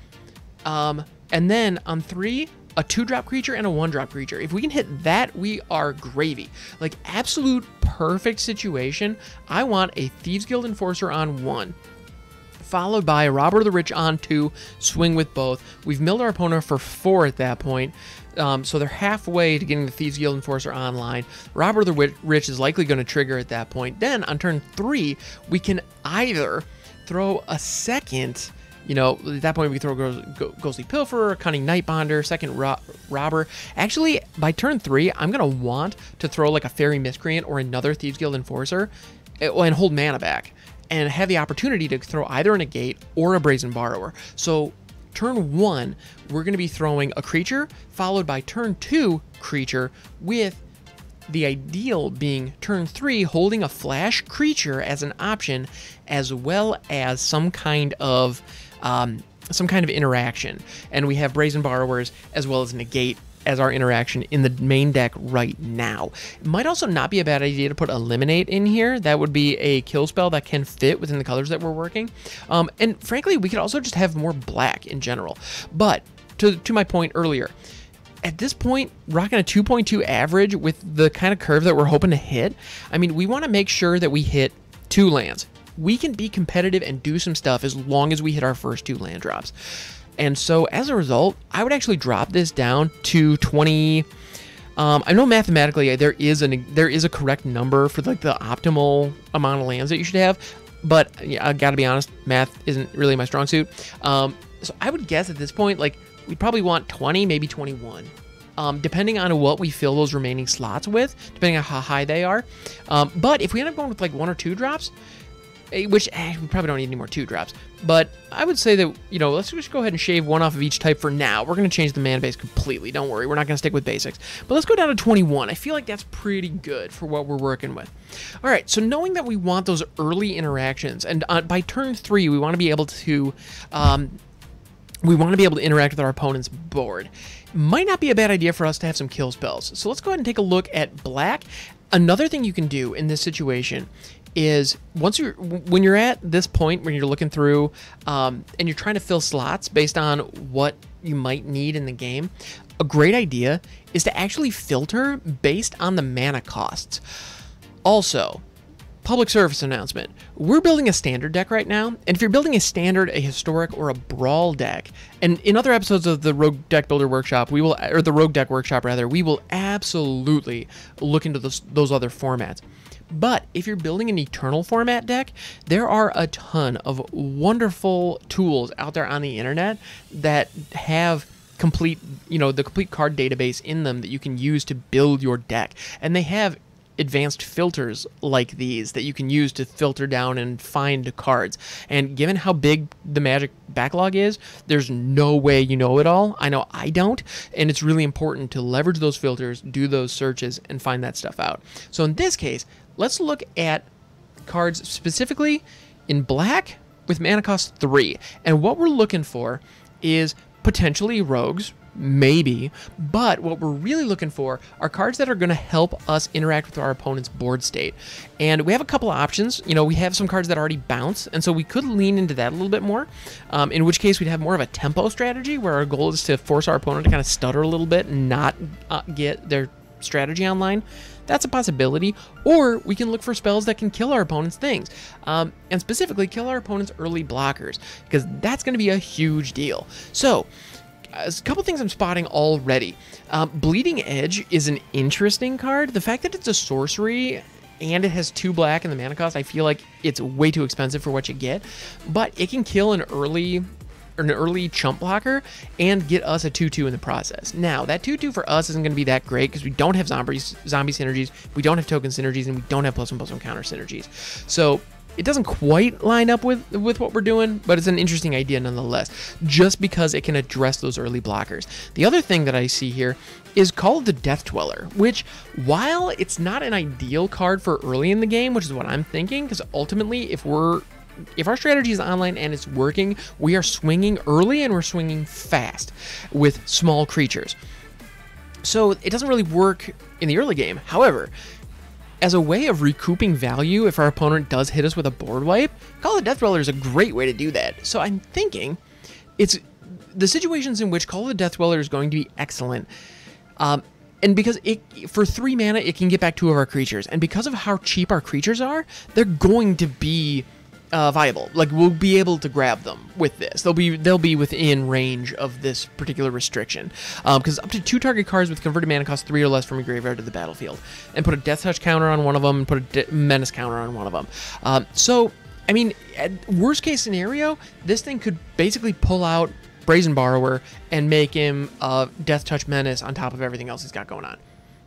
and then on 3, a 2-drop creature and a 1-drop creature. If we can hit that, we are gravy. Like, absolute perfect situation. I want a Thieves Guild Enforcer on 1, followed by a Robber of the Rich on 2, swing with both. We've milled our opponent for 4 at that point, so they're halfway to getting the Thieves Guild Enforcer online. Robber of the Rich is likely going to trigger at that point. Then, on turn 3, we can either throw a second, at that point we throw Ghostly Pilferer, Cunning Nightbonder, second Robber. Actually, by turn 3, I'm going to want to throw like a Fairy Miscreant or another Thieves Guild Enforcer and hold mana back, and have the opportunity to throw either a Negate or a Brazen Borrower. So turn 1, we're going to be throwing a creature, followed by turn 2 creature, with the ideal being turn 3 holding a flash creature as an option, as well as some kind of interaction. And we have Brazen Borrowers as well as Negate as our interaction in the main deck right now. It might also not be a bad idea to put Eliminate in here. That would be a kill spell that can fit within the colors that we're working. And frankly, we could also just have more black in general. But to my point earlier, at this point, rocking a 2.2 average with the kind of curve that we're hoping to hit, I mean, we want to make sure that we hit 2 lands. We can be competitive and do some stuff as long as we hit our first 2 land drops. And so as a result, I would actually drop this down to 20. I know mathematically there is a correct number for like the optimal amount of lands that you should have, but yeah, I gotta be honest, math isn't really my strong suit. So I would guess at this point, like, we'd probably want 20, maybe 21. depending on what we fill those remaining slots with, depending on how high they are. But if we end up going with like 1 or 2 drops, which we probably don't need any more 2 drops, but I would say that, you know, let's just go ahead and shave 1 off of each type for now. We're going to change the mana base completely. Don't worry, we're not going to stick with basics. But let's go down to 21. I feel like that's pretty good for what we're working with. All right, so knowing that we want those early interactions, and by turn 3, we want to be able to interact with our opponent's board. Might not be a bad idea for us to have some kill spells. So let's go ahead and take a look at black. Another thing you can do in this situation is when you're at this point when you're looking through and you're trying to fill slots based on what you might need in the game, a great idea is to actually filter based on the mana costs. Also, public service announcement. We're building a standard deck right now, and if you're building a standard, a historic, or a brawl deck, and in other episodes of the Rogue Deck Builder Workshop, or the Rogue Deck Workshop rather, we will absolutely look into those other formats. But if you're building an Eternal format deck, there are a ton of wonderful tools out there on the internet that have complete, you know, the complete card database in them that you can use to build your deck. And they have advanced filters like these that you can use to filter down and find cards. And given how big the Magic backlog is, there's no way you know it all. I know I don't, and it's really important to leverage those filters, do those searches, and find that stuff out. So in this case, let's look at cards specifically in black with mana cost 3. And what we're looking for is potentially rogues, maybe, but what we're really looking for are cards that are going to help us interact with our opponent's board state. And we have a couple of options. You know, we have some cards that already bounce, and so we could lean into that a little bit more, in which case we'd have more of a tempo strategy where our goal is to force our opponent to kind of stutter a little bit and not get their strategy online. That's a possibility. Or we can look for spells that can kill our opponent's things, and specifically kill our opponent's early blockers, because that's going to be a huge deal. So a couple things I'm spotting already. Bleeding Edge is an interesting card. The fact that it's a sorcery and it has 2 black in the mana cost, I feel like it's way too expensive for what you get, but it can kill an early chump blocker and get us a 2/2 in the process. Now, that 2/2 for us isn't going to be that great because we don't have zombie synergies, we don't have token synergies, and we don't have +1/+1 counter synergies. So it doesn't quite line up with what we're doing, but it's an interesting idea nonetheless, just because it can address those early blockers. The other thing that I see here is Call of the Death Dweller, which, while it's not an ideal card for early in the game, which is what I'm thinking, because ultimately if our strategy is online and it's working, we are swinging early and we're swinging fast with small creatures. So it doesn't really work in the early game. However, as a way of recouping value if our opponent does hit us with a board wipe, Call of the Death Dweller is a great way to do that. So I'm thinking it's the situations in which Call of the Death Dweller is going to be excellent. And because for 3 mana, it can get back 2 of our creatures. And because of how cheap our creatures are, they're going to be viable. Like, we'll be able to grab them with this. They'll be within range of this particular restriction, because up to 2 target cards with converted mana cost 3 or less from your graveyard to the battlefield, and put a Death Touch counter on one of them, and put a Menace counter on one of them. So, I mean, at worst case scenario, this thing could basically pull out Brazen Borrower and make him a Death Touch Menace on top of everything else he's got going on.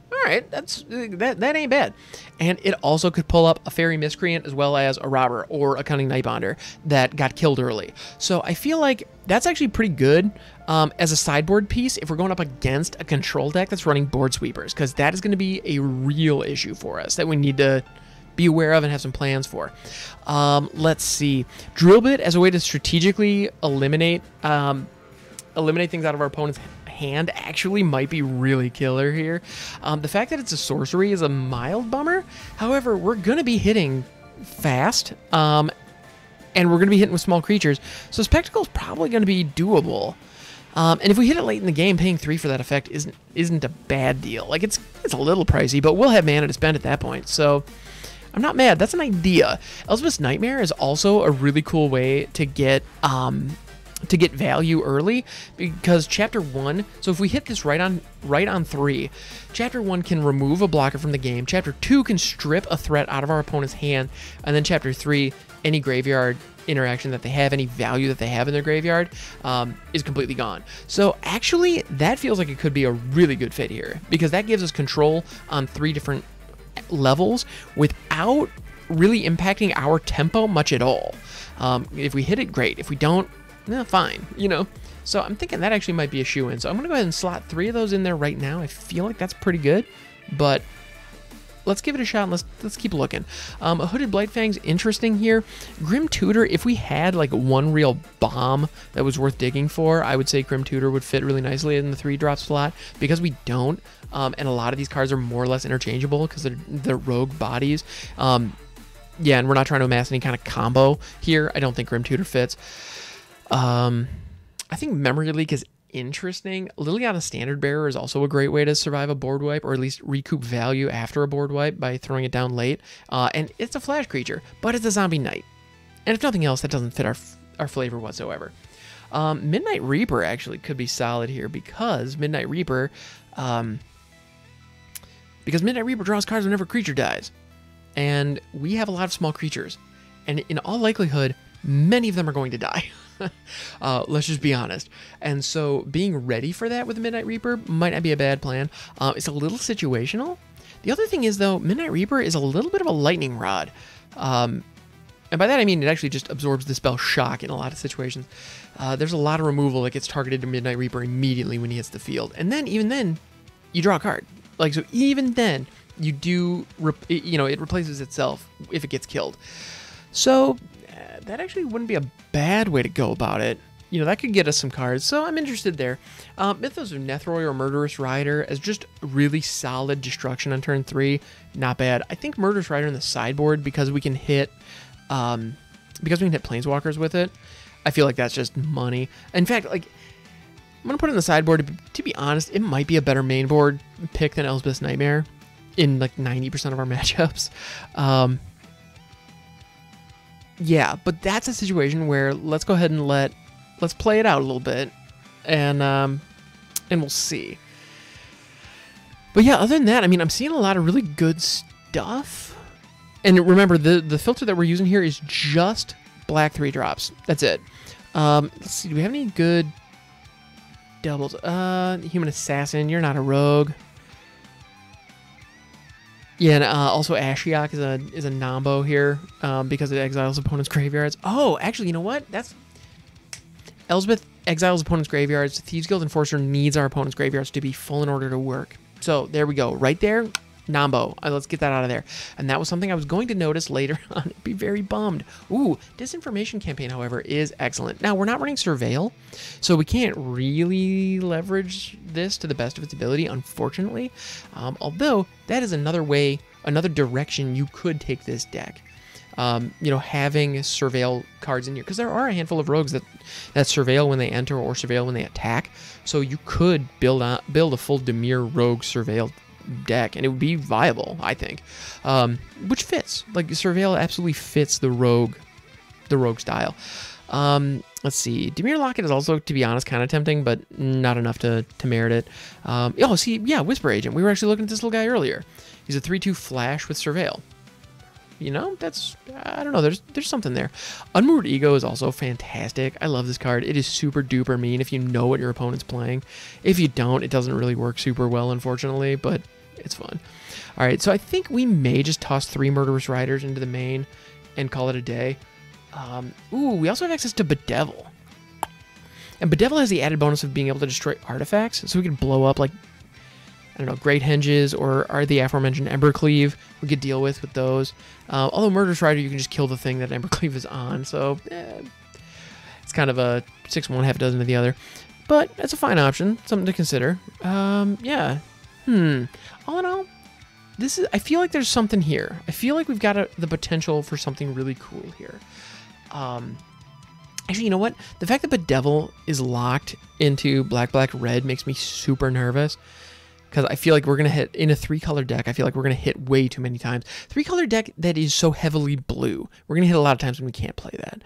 All right, that ain't bad. And it also could pull up a Fairy Miscreant as well as a Robber or a Cunning Nightbonder that got killed early. So I feel like that's actually pretty good as a sideboard piece if we're going up against a control deck that's running board sweepers, because that is going to be a real issue for us that we need to be aware of and have some plans for. Let's see. Drill Bit as a way to strategically eliminate things out of our opponent's hand actually might be really killer here. The fact that it's a sorcery is a mild bummer. However, we're going to be hitting fast, and we're going to be hitting with small creatures, so Spectacle is probably going to be doable. And if we hit it late in the game, paying 3 for that effect isn't a bad deal. Like, it's a little pricey, but we'll have mana to spend at that point, so I'm not mad. That's an idea. Elspeth's Nightmare is also a really cool way to get to get value early, because chapter 1, so if we hit this right on 3, chapter 1 can remove a blocker from the game, chapter 2 can strip a threat out of our opponent's hand, and then chapter 3, any graveyard interaction that they have, any value that they have in their graveyard, is completely gone. So actually, that feels like it could be a really good fit here, because that gives us control on 3 different levels without really impacting our tempo much at all. If we hit it, great. If we don't, fine, you know. So I'm thinking that actually might be a shoe-in. So I'm gonna go ahead and slot 3 of those in there right now. I feel like that's pretty good, but let's give it a shot and let's keep looking. A Hooded Blightfang's interesting here. Grim Tutor, if we had like one real bomb that was worth digging for, I would say Grim Tutor would fit really nicely in the 3-drop slot. Because we don't, and a lot of these cards are more or less interchangeable because they're rogue bodies. Yeah, and we're not trying to amass any kind of combo here. I don't think Grim Tutor fits. I think Memory Leak is interesting. Liliana Standard Bearer is also a great way to survive a board wipe, or at least recoup value after a board wipe by throwing it down late. And it's a flash creature, but it's a zombie knight. And if nothing else, that doesn't fit our flavor whatsoever. Midnight Reaper actually could be solid here because Midnight Reaper draws cards whenever a creature dies. And we have a lot of small creatures. And in all likelihood, many of them are going to die. Let's just be honest. And so being ready for that with the Midnight Reaper might not be a bad plan. It's a little situational. The other thing is, though, Midnight Reaper is a little bit of a lightning rod. And by that I mean it actually just absorbs the spell Shock in a lot of situations. There's a lot of removal that gets targeted to Midnight Reaper immediately when he hits the field. And then, even then, you draw a card. Like, so even then, you do, it replaces itself if it gets killed. So that actually wouldn't be a bad way to go about it. You know, that could get us some cards, so I'm interested there. Mythos of Nethroi or Murderous Rider as just really solid destruction on turn 3, not bad. I think Murderous Rider in the sideboard because we can hit Planeswalkers with it. I feel like that's just money. In fact, like, I'm gonna put it in the sideboard. To be honest, it might be a better main board pick than Elspeth's Nightmare in like 90% of our matchups. Yeah, but that's a situation where let's go ahead and let's play it out a little bit, and we'll see. But yeah, other than that, I mean, I'm seeing a lot of really good stuff. And remember, the filter that we're using here is just black 3-drops. That's it. Let's see, do we have any good doubles? Human Assassin, you're not a rogue. Yeah, and also Ashiok is a Nambo here because it exiles opponent's graveyards. Oh, actually, you know what? That's Elspeth exiles opponent's graveyards. Thieves Guild Enforcer needs our opponent's graveyards to be full in order to work. So there we go, right there. Nambo. Let's get that out of there. And that was something I was going to notice later on. I'd be very bummed. Ooh, Disinformation Campaign, however, is excellent. Now, we're not running Surveil, so we can't really leverage this to the best of its ability, unfortunately. Although, that is another way, another direction you could take this deck. Having Surveil cards in here, because there are a handful of rogues that Surveil when they enter or Surveil when they attack. So you could build a full Dimir rogue Surveil deck, and it would be viable, I think, which fits. Like, Surveil absolutely fits the rogue style. Let's see, Dimir Locket is also, to be honest, kind of tempting, but not enough to merit it. Whisper Agent, we were actually looking at this little guy earlier. He's a 3/2 flash with Surveil. You know, that's, I don't know, there's something there. Unmoored Ego is also fantastic. I love this card. It is super duper mean if you know what your opponent's playing. If you don't, it doesn't really work super well, unfortunately, but it's fun. All right, so I think we may just toss 3 Murderous Riders into the main and call it a day. We also have access to Bedevil. And Bedevil has the added bonus of being able to destroy artifacts, so we can blow up, like, I don't know, Great Hinges or the aforementioned Embercleave we could deal with those. Although Murderous Rider, you can just kill the thing that Embercleave is on, so it's kind of a 6-1, half a dozen of the other. But it's a fine option, something to consider. Yeah. All in all, I feel like there's something here. I feel like we've got the potential for something really cool here. Actually, you know what? The fact that Bedevil is locked into black, red makes me super nervous. because I feel like we're going to hit, in a 3-color deck, I feel like we're going to hit way too many times. 3-color deck that is so heavily blue, we're going to hit a lot of times when we can't play that.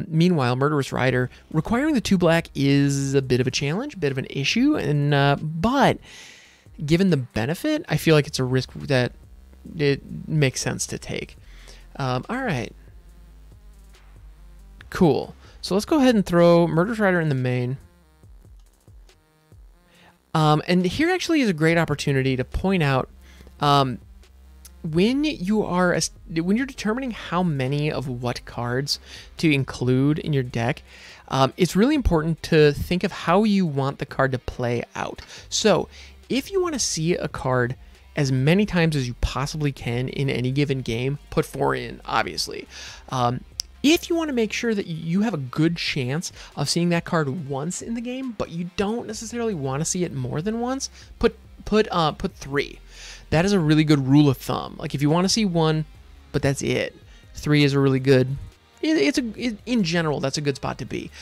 Meanwhile, Murderous Rider, requiring the 2 black is a bit of a challenge, a bit of an issue, and but given the benefit, I feel like it's a risk that it makes sense to take. All right. Cool. So let's go ahead and throw Murderous Rider in the main. And here actually is a great opportunity to point out when you're determining how many of what cards to include in your deck, it's really important to think of how you want the card to play out. So if you want to see a card as many times as you possibly can in any given game, put 4 in, obviously. If you want to make sure that you have a good chance of seeing that card once in the game, but you don't necessarily want to see it more than once, put 3. That is a really good rule of thumb. Like if you want to see 1, but that's it, 3 is a really good. In general, that's a good spot to be.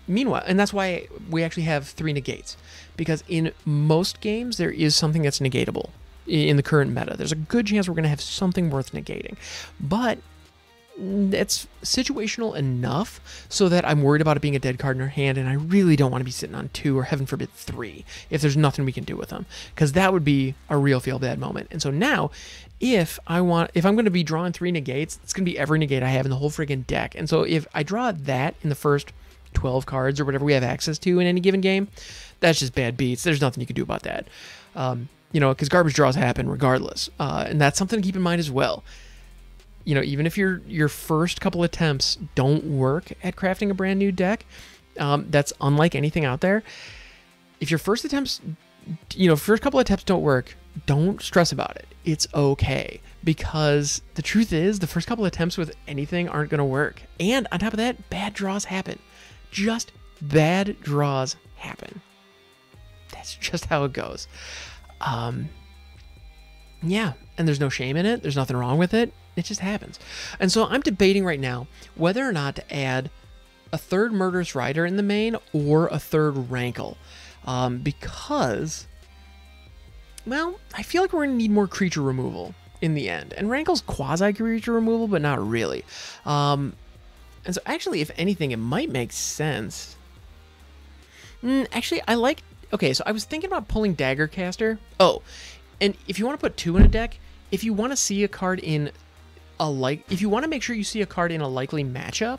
Meanwhile, and that's why we actually have 3 negates, because in most games there is something that's negatable in the current meta. There's a good chance we're going to have something worth negating, but it's situational enough so that I'm worried about it being a dead card in our hand, and I really don't want to be sitting on 2 or heaven forbid 3 if there's nothing we can do with them, because that would be a real feel bad moment. And so now, if I'm going to be drawing 3 negates, it's going to be every negate I have in the whole friggin' deck. And so if I draw that in the first 12 cards or whatever we have access to in any given game, that's just bad beats. There's nothing you can do about that. You know, because garbage draws happen regardless, and that's something to keep in mind as well. You know, even if your first couple attempts don't work at crafting a brand new deck, that's unlike anything out there. If your first couple attempts don't work, don't stress about it. It's okay, because the truth is the first couple attempts with anything aren't going to work. And on top of that, bad draws happen. Just bad draws happen. That's just how it goes. Yeah, and there's no shame in it. There's nothing wrong with it. It just happens. And so I'm debating right now whether or not to add a 3rd Murderous Rider in the main or a 3rd Rankle. Because, well, I feel like we're going to need more creature removal in the end. And Rankle's quasi-creature removal, but not really. And so actually, if anything, it might make sense. Actually, okay, so I was thinking about pulling Daggercaster. Oh, and if you want to put 2 in a deck, if you want to see a card in if you want to make sure you see a card in a likely matchup,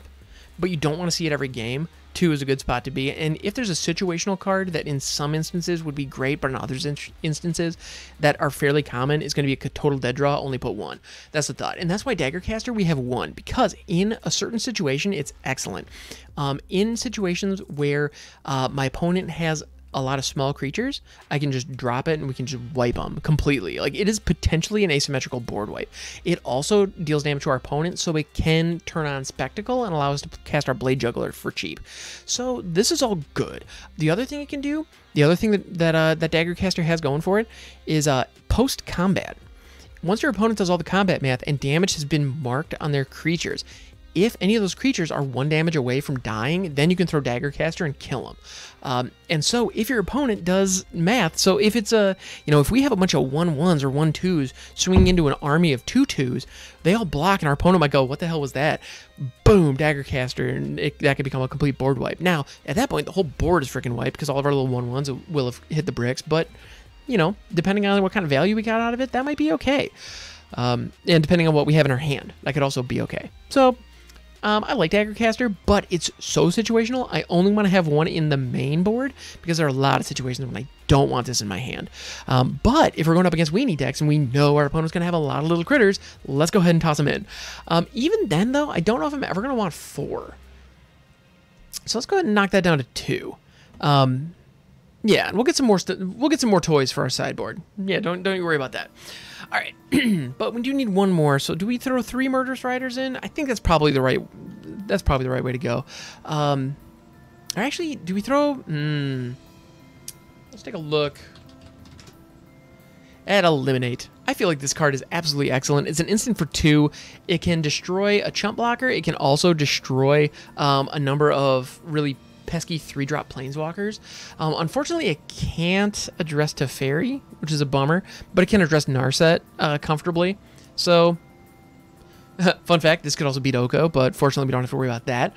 but you don't want to see it every game, 2 is a good spot to be. And if there's a situational card that in some instances would be great, but in other instances that are fairly common, is going to be a total dead draw, only put 1. That's the thought. And that's why Daggercaster, we have 1, because in a certain situation, it's excellent. In situations where my opponent has a lot of small creatures, I can just drop it and we can just wipe them completely. Like, it is potentially an asymmetrical board wipe. It also deals damage to our opponent, so it can turn on Spectacle and allow us to cast our Blade Juggler for cheap. So this is all good. The other thing it can do, the other thing that Daggercaster has going for it, is post-combat. Once your opponent does all the combat math and damage has been marked on their creatures, if any of those creatures are 1 damage away from dying, then you can throw Daggercaster and kill them. And so if your opponent does math, so if it's if we have a bunch of 1/1s or 1/2s swinging into an army of 2/2s, they all block and our opponent might go, what the hell was that? Boom, Daggercaster, and that could become a complete board wipe. Now, at that point, the whole board is freaking wiped because all of our little 1/1s will have hit the bricks, but, you know, depending on what kind of value we got out of it, that might be okay. And depending on what we have in our hand, that could also be okay. So, I like Daggercaster, but it's so situational. I only want to have 1 in the main board because there are a lot of situations when I don't want this in my hand. But if we're going up against weenie decks and we know our opponent's going to have a lot of little critters, let's go ahead and toss them in. Even then, though, I don't know if I'm ever going to want 4. So let's go ahead and knock that down to 2. Yeah, and we'll get some more toys for our sideboard. Yeah, don't you worry about that. All right, but we do need 1 more. So do we throw 3 Murderous Riders in? I think that's probably the right way to go. Or actually, do we throw? Let's take a look at Eliminate. I feel like this card is absolutely excellent. It's an instant for 2. It can destroy a chump blocker. It can also destroy a number of really pesky 3-drop planeswalkers. Unfortunately, it can't address Teferi, which is a bummer, but it can address Narset comfortably. So, fun fact, this could also beat Oko, but fortunately we don't have to worry about that.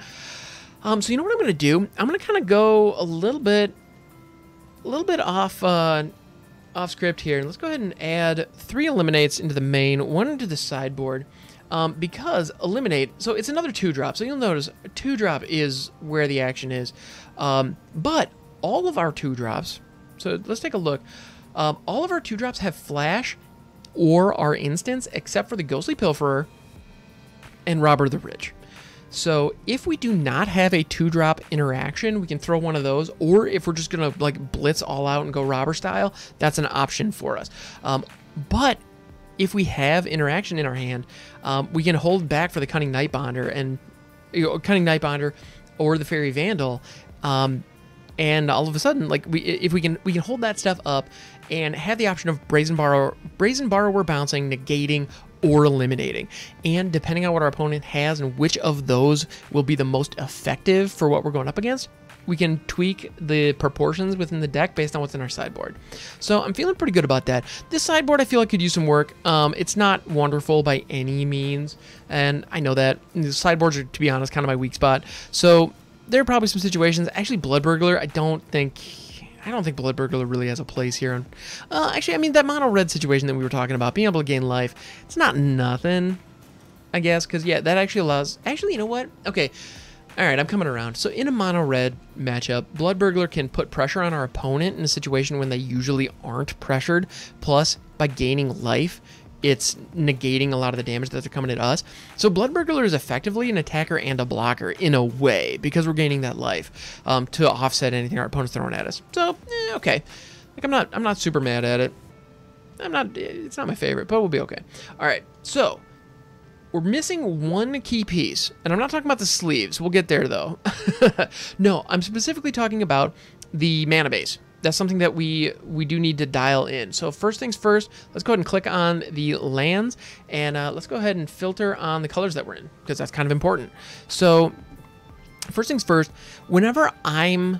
So you know what I'm going to do? I'm going to kind of go a little bit off script here. Let's go ahead and add 3 eliminates into the main, 1 into the sideboard. Because eliminate, so it's another 2-drop. So you'll notice 2-drop is where the action is. But all of our 2-drops, so let's take a look. All of our 2-drops have flash or are instants, except for the Ghostly Pilferer and Robber the Rich. So if we do not have a 2-drop interaction, we can throw one of those, or if we're just gonna like blitz all out and go Robber style, that's an option for us. But if we have interaction in our hand, we can hold back for the Cunning Nightbonder and Cunning Nightbonder or the Fairy Vandal, and all of a sudden, like if we can hold that stuff up and have the option of Brazen Borrower bouncing, negating, or eliminating. And depending on what our opponent has and which of those will be the most effective for what we're going up against, we can tweak the proportions within the deck based on what's in our sideboard. So I'm feeling pretty good about that. This sideboard I feel like could use some work. It's not wonderful by any means, and I know that. The sideboards are, to be honest, kind of my weak spot. So there are probably some situations. Actually, Blood Burglar, I don't think Blood Burglar really has a place here. Actually, I mean, that mono red situation that we were talking about, being able to gain life, it's not nothing, I guess, because, yeah, that actually allows... Actually, you know what? Okay, all right, I'm coming around. So in a mono red matchup, Blood Burglar can put pressure on our opponent in a situation when they usually aren't pressured. Plus, by gaining life, it's negating a lot of the damage that they're coming at us. So Blood Burglar is effectively an attacker and a blocker in a way, because we're gaining that life to offset anything our opponent's throwing at us. So, okay. Like, I'm not super mad at it. It's not my favorite, but we'll be okay. All right, so we're missing one key piece, and I'm not talking about the sleeves. We'll get there, though. No, I'm specifically talking about the mana base. That's something that we do need to dial in. So first things first, let's go ahead and click on the lands, and let's go ahead and filter on the colors that we're in, because that's kind of important. So first things first, whenever I'm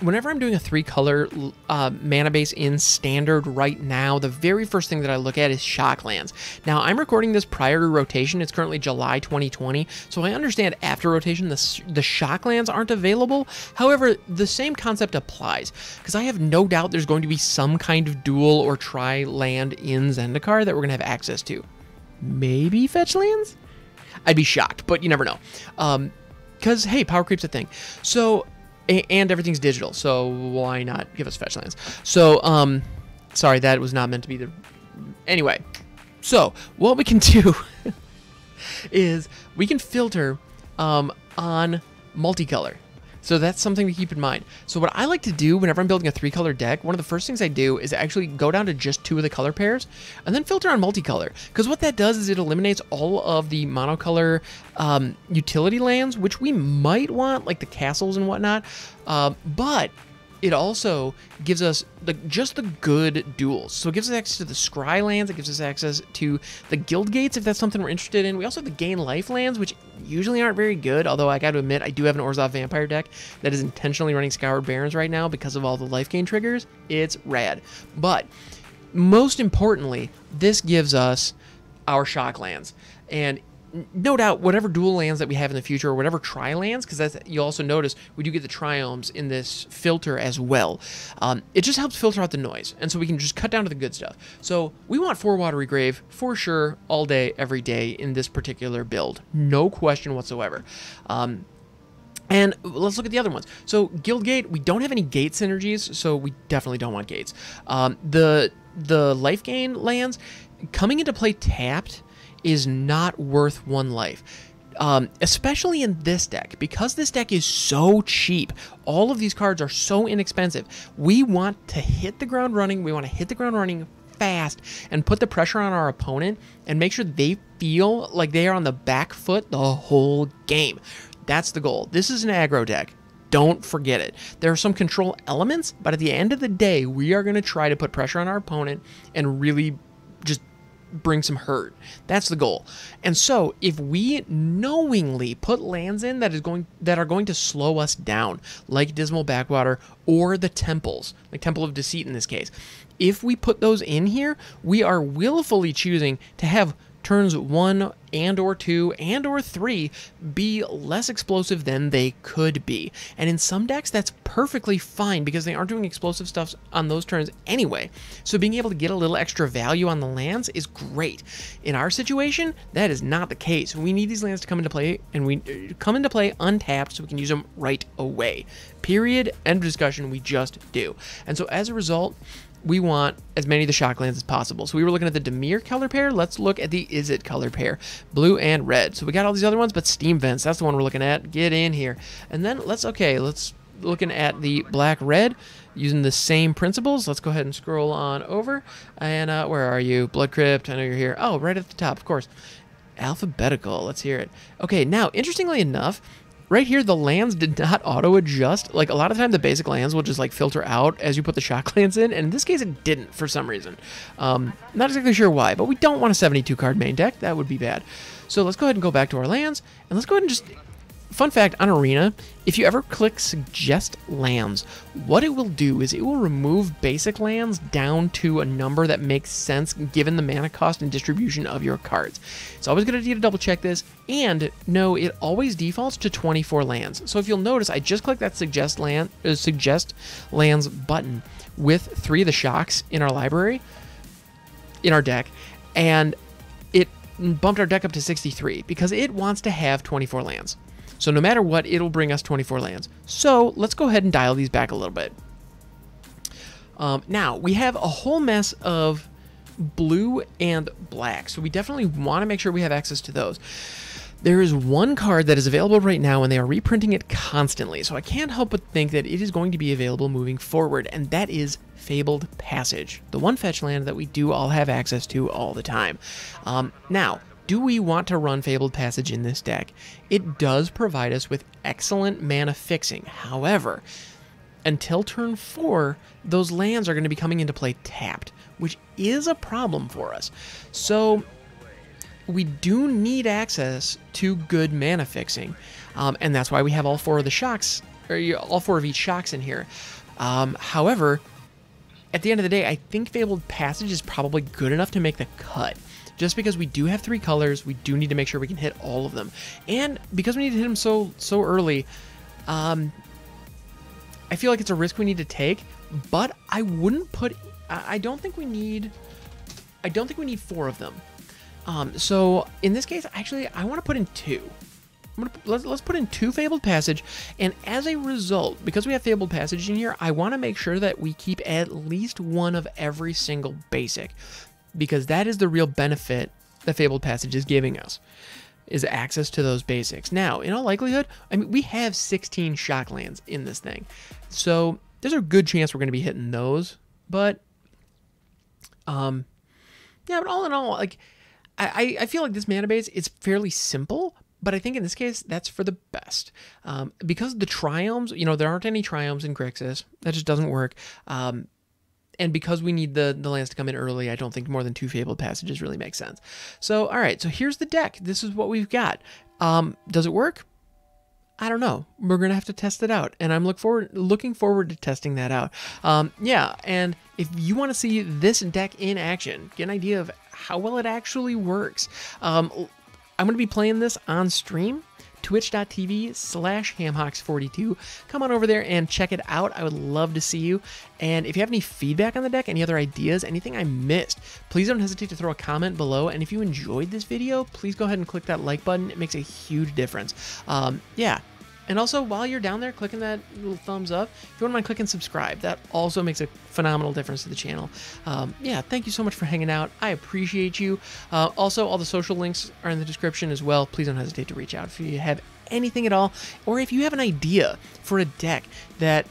doing a 3-color mana base in standard right now, the very first thing that I look at is shock lands. Now, I'm recording this prior to rotation. It's currently July 2020, so I understand after rotation the shock lands aren't available. However, the same concept applies, because I have no doubt there's going to be some kind of dual or tri-land in Zendikar that we're going to have access to. Maybe fetch lands? I'd be shocked, but you never know. Because, hey, power creep's a thing. So... And everything's digital, so why not give us fetch lands? So, sorry, that was not meant to be the... Anyway, so what we can do is we can filter on multicolor. So that's something to keep in mind. So what I like to do whenever I'm building a 3-color deck, one of the first things I do is actually go down to just 2 of the color pairs and then filter on multicolor. Because what that does is it eliminates all of the monocolor utility lands, which we might want, like the castles and whatnot. But it also gives us just the good duels. So it gives us access to the Scry lands, it gives us access to the Guild Gates if that's something we're interested in. We also have the Gain Life lands, which usually aren't very good, although I gotta admit, I do have an Orzhov Vampire deck that is intentionally running Scoured Barrens right now because of all the life gain triggers. It's rad. But most importantly, this gives us our shock lands. And no doubt, whatever dual lands that we have in the future, or whatever tri-lands, because you'll also notice we do get the triomes in this filter as well. It just helps filter out the noise, and so we can just cut down to the good stuff. So we want 4 Watery Grave for sure, all day, every day in this particular build. No question whatsoever. And let's look at the other ones. So Guild Gate, we don't have any gate synergies, so we definitely don't want gates. The life gain lands coming into play tapped is not worth 1 life, especially in this deck, because this deck is so cheap. All of these cards are so inexpensive. We want to hit the ground running. We want to hit the ground running fast and put the pressure on our opponent and make sure they feel like they are on the back foot the whole game. That's the goal. This is an aggro deck. Don't forget it. There are some control elements, but at the end of the day, we are going to try to put pressure on our opponent and really just bring some hurt. That's the goal. And so if we knowingly put lands in that are going to slow us down, like Dismal Backwater or the temples, like Temple of Deceit in this case, if we put those in here, we are willfully choosing to have turns 1 and or 2 and or 3 be less explosive than they could be. And in some decks, that's perfectly fine because they aren't doing explosive stuff on those turns anyway. So being able to get a little extra value on the lands is great. In our situation, that is not the case. We need these lands to come into play, and we come into play untapped so we can use them right away. Period. End of discussion. We just do. And so as a result, we want as many of the shock lands as possible. So we were looking at the Dimir color pair. Let's look at the Izzet color pair, blue and red. So we got all these other ones, but Steam Vents, that's the one we're looking at. Get in here. And then let's looking at the black-red using the same principles. Let's go ahead and scroll on over. And where are you? Blood Crypt, I know you're here. Oh, right at the top, of course. Alphabetical, let's hear it. Okay, now, interestingly enough, right here, the lands did not auto-adjust. Like, a lot of the time, the basic lands will just, like, filter out as you put the shock lands in, and in this case, it didn't for some reason. Not exactly sure why, but we don't want a 72-card main deck. That would be bad. So let's go ahead and go back to our lands, and let's go ahead and just... Fun fact, on Arena, if you ever click Suggest Lands, what it will do is it will remove basic lands down to a number that makes sense given the mana cost and distribution of your cards. It's always a good idea to double check this, and no, it always defaults to 24 lands. So if you'll notice, I just clicked that Suggest Lands button with 3 of the shocks in our library, in our deck, and it bumped our deck up to 63 because it wants to have 24 lands. So no matter what, it'll bring us 24 lands. So let's go ahead and dial these back a little bit. Now, we have a whole mess of blue and black, so we definitely want to make sure we have access to those. There is one card that is available right now, and they are reprinting it constantly, so I can't help but think that it is going to be available moving forward, and that is Fabled Passage, the one fetch land that we do all have access to all the time. Now, do we want to run Fabled Passage in this deck? It does provide us with excellent mana fixing. However, until turn 4, those lands are going to be coming into play tapped, which is a problem for us. So we do need access to good mana fixing, and that's why we have all 4 of the shocks, or all 4 of each shocks in here. However, at the end of the day, I think Fabled Passage is probably good enough to make the cut. Just because we do have 3 colors, we do need to make sure we can hit all of them. And because we need to hit them so early, I feel like it's a risk we need to take, but I wouldn't put... I don't think we need 4 of them. So in this case, actually, I want to put in 2. Let's put in 2 Fabled Passage, and as a result, because we have Fabled Passage in here, I want to make sure that we keep at least 1 of every single basic, because that is the real benefit that Fabled Passage is giving us, is access to those basics. Now, in all likelihood, I mean, we have 16 shock lands in this thing, so there's a good chance we're going to be hitting those, but, yeah, but all in all, like, I feel like this mana base is fairly simple, but I think in this case, that's for the best. Because the Triomes, you know, there aren't any Triomes in Grixis. That just doesn't work. And because we need the lands to come in early, I don't think more than 2 Fabled Passages really make sense. So, all right, so here's the deck. This is what we've got. Does it work? I don't know. We're going to have to test it out, and I'm looking forward to testing that out. Yeah, and if you want to see this deck in action, get an idea of how well it actually works, I'm going to be playing this on stream, twitch.tv/hamhawks42. Come on over there and check it out. I would love to see you. And if you have any feedback on the deck, any other ideas, anything I missed, please don't hesitate to throw a comment below. And if you enjoyed this video, please go ahead and click that like button. It makes a huge difference. Yeah. And also, while you're down there clicking that little thumbs up, if you wouldn't mind clicking subscribe, that also makes a phenomenal difference to the channel. Yeah, thank you so much for hanging out. I appreciate you. Also, all the social links are in the description as well. Please don't hesitate to reach out if you have anything at all, or if you have an idea for a deck that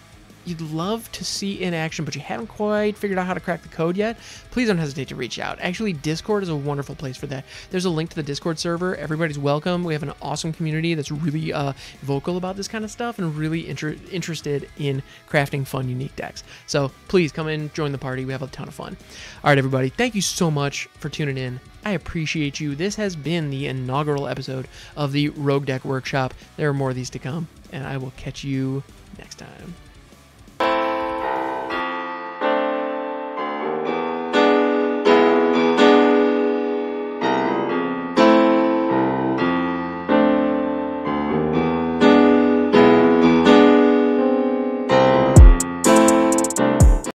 you'd love to see in action, but you haven't quite figured out how to crack the code yet, please don't hesitate to reach out. Actually, Discord is a wonderful place for that. There's a link to the Discord server. Everybody's welcome. We have an awesome community that's really vocal about this kind of stuff and really interested in crafting fun, unique decks. So please come in, join the party. We have a ton of fun. All right, everybody. Thank you so much for tuning in. I appreciate you. This has been the inaugural episode of the Rogue Deck Workshop. There are more of these to come, and I will catch you next time.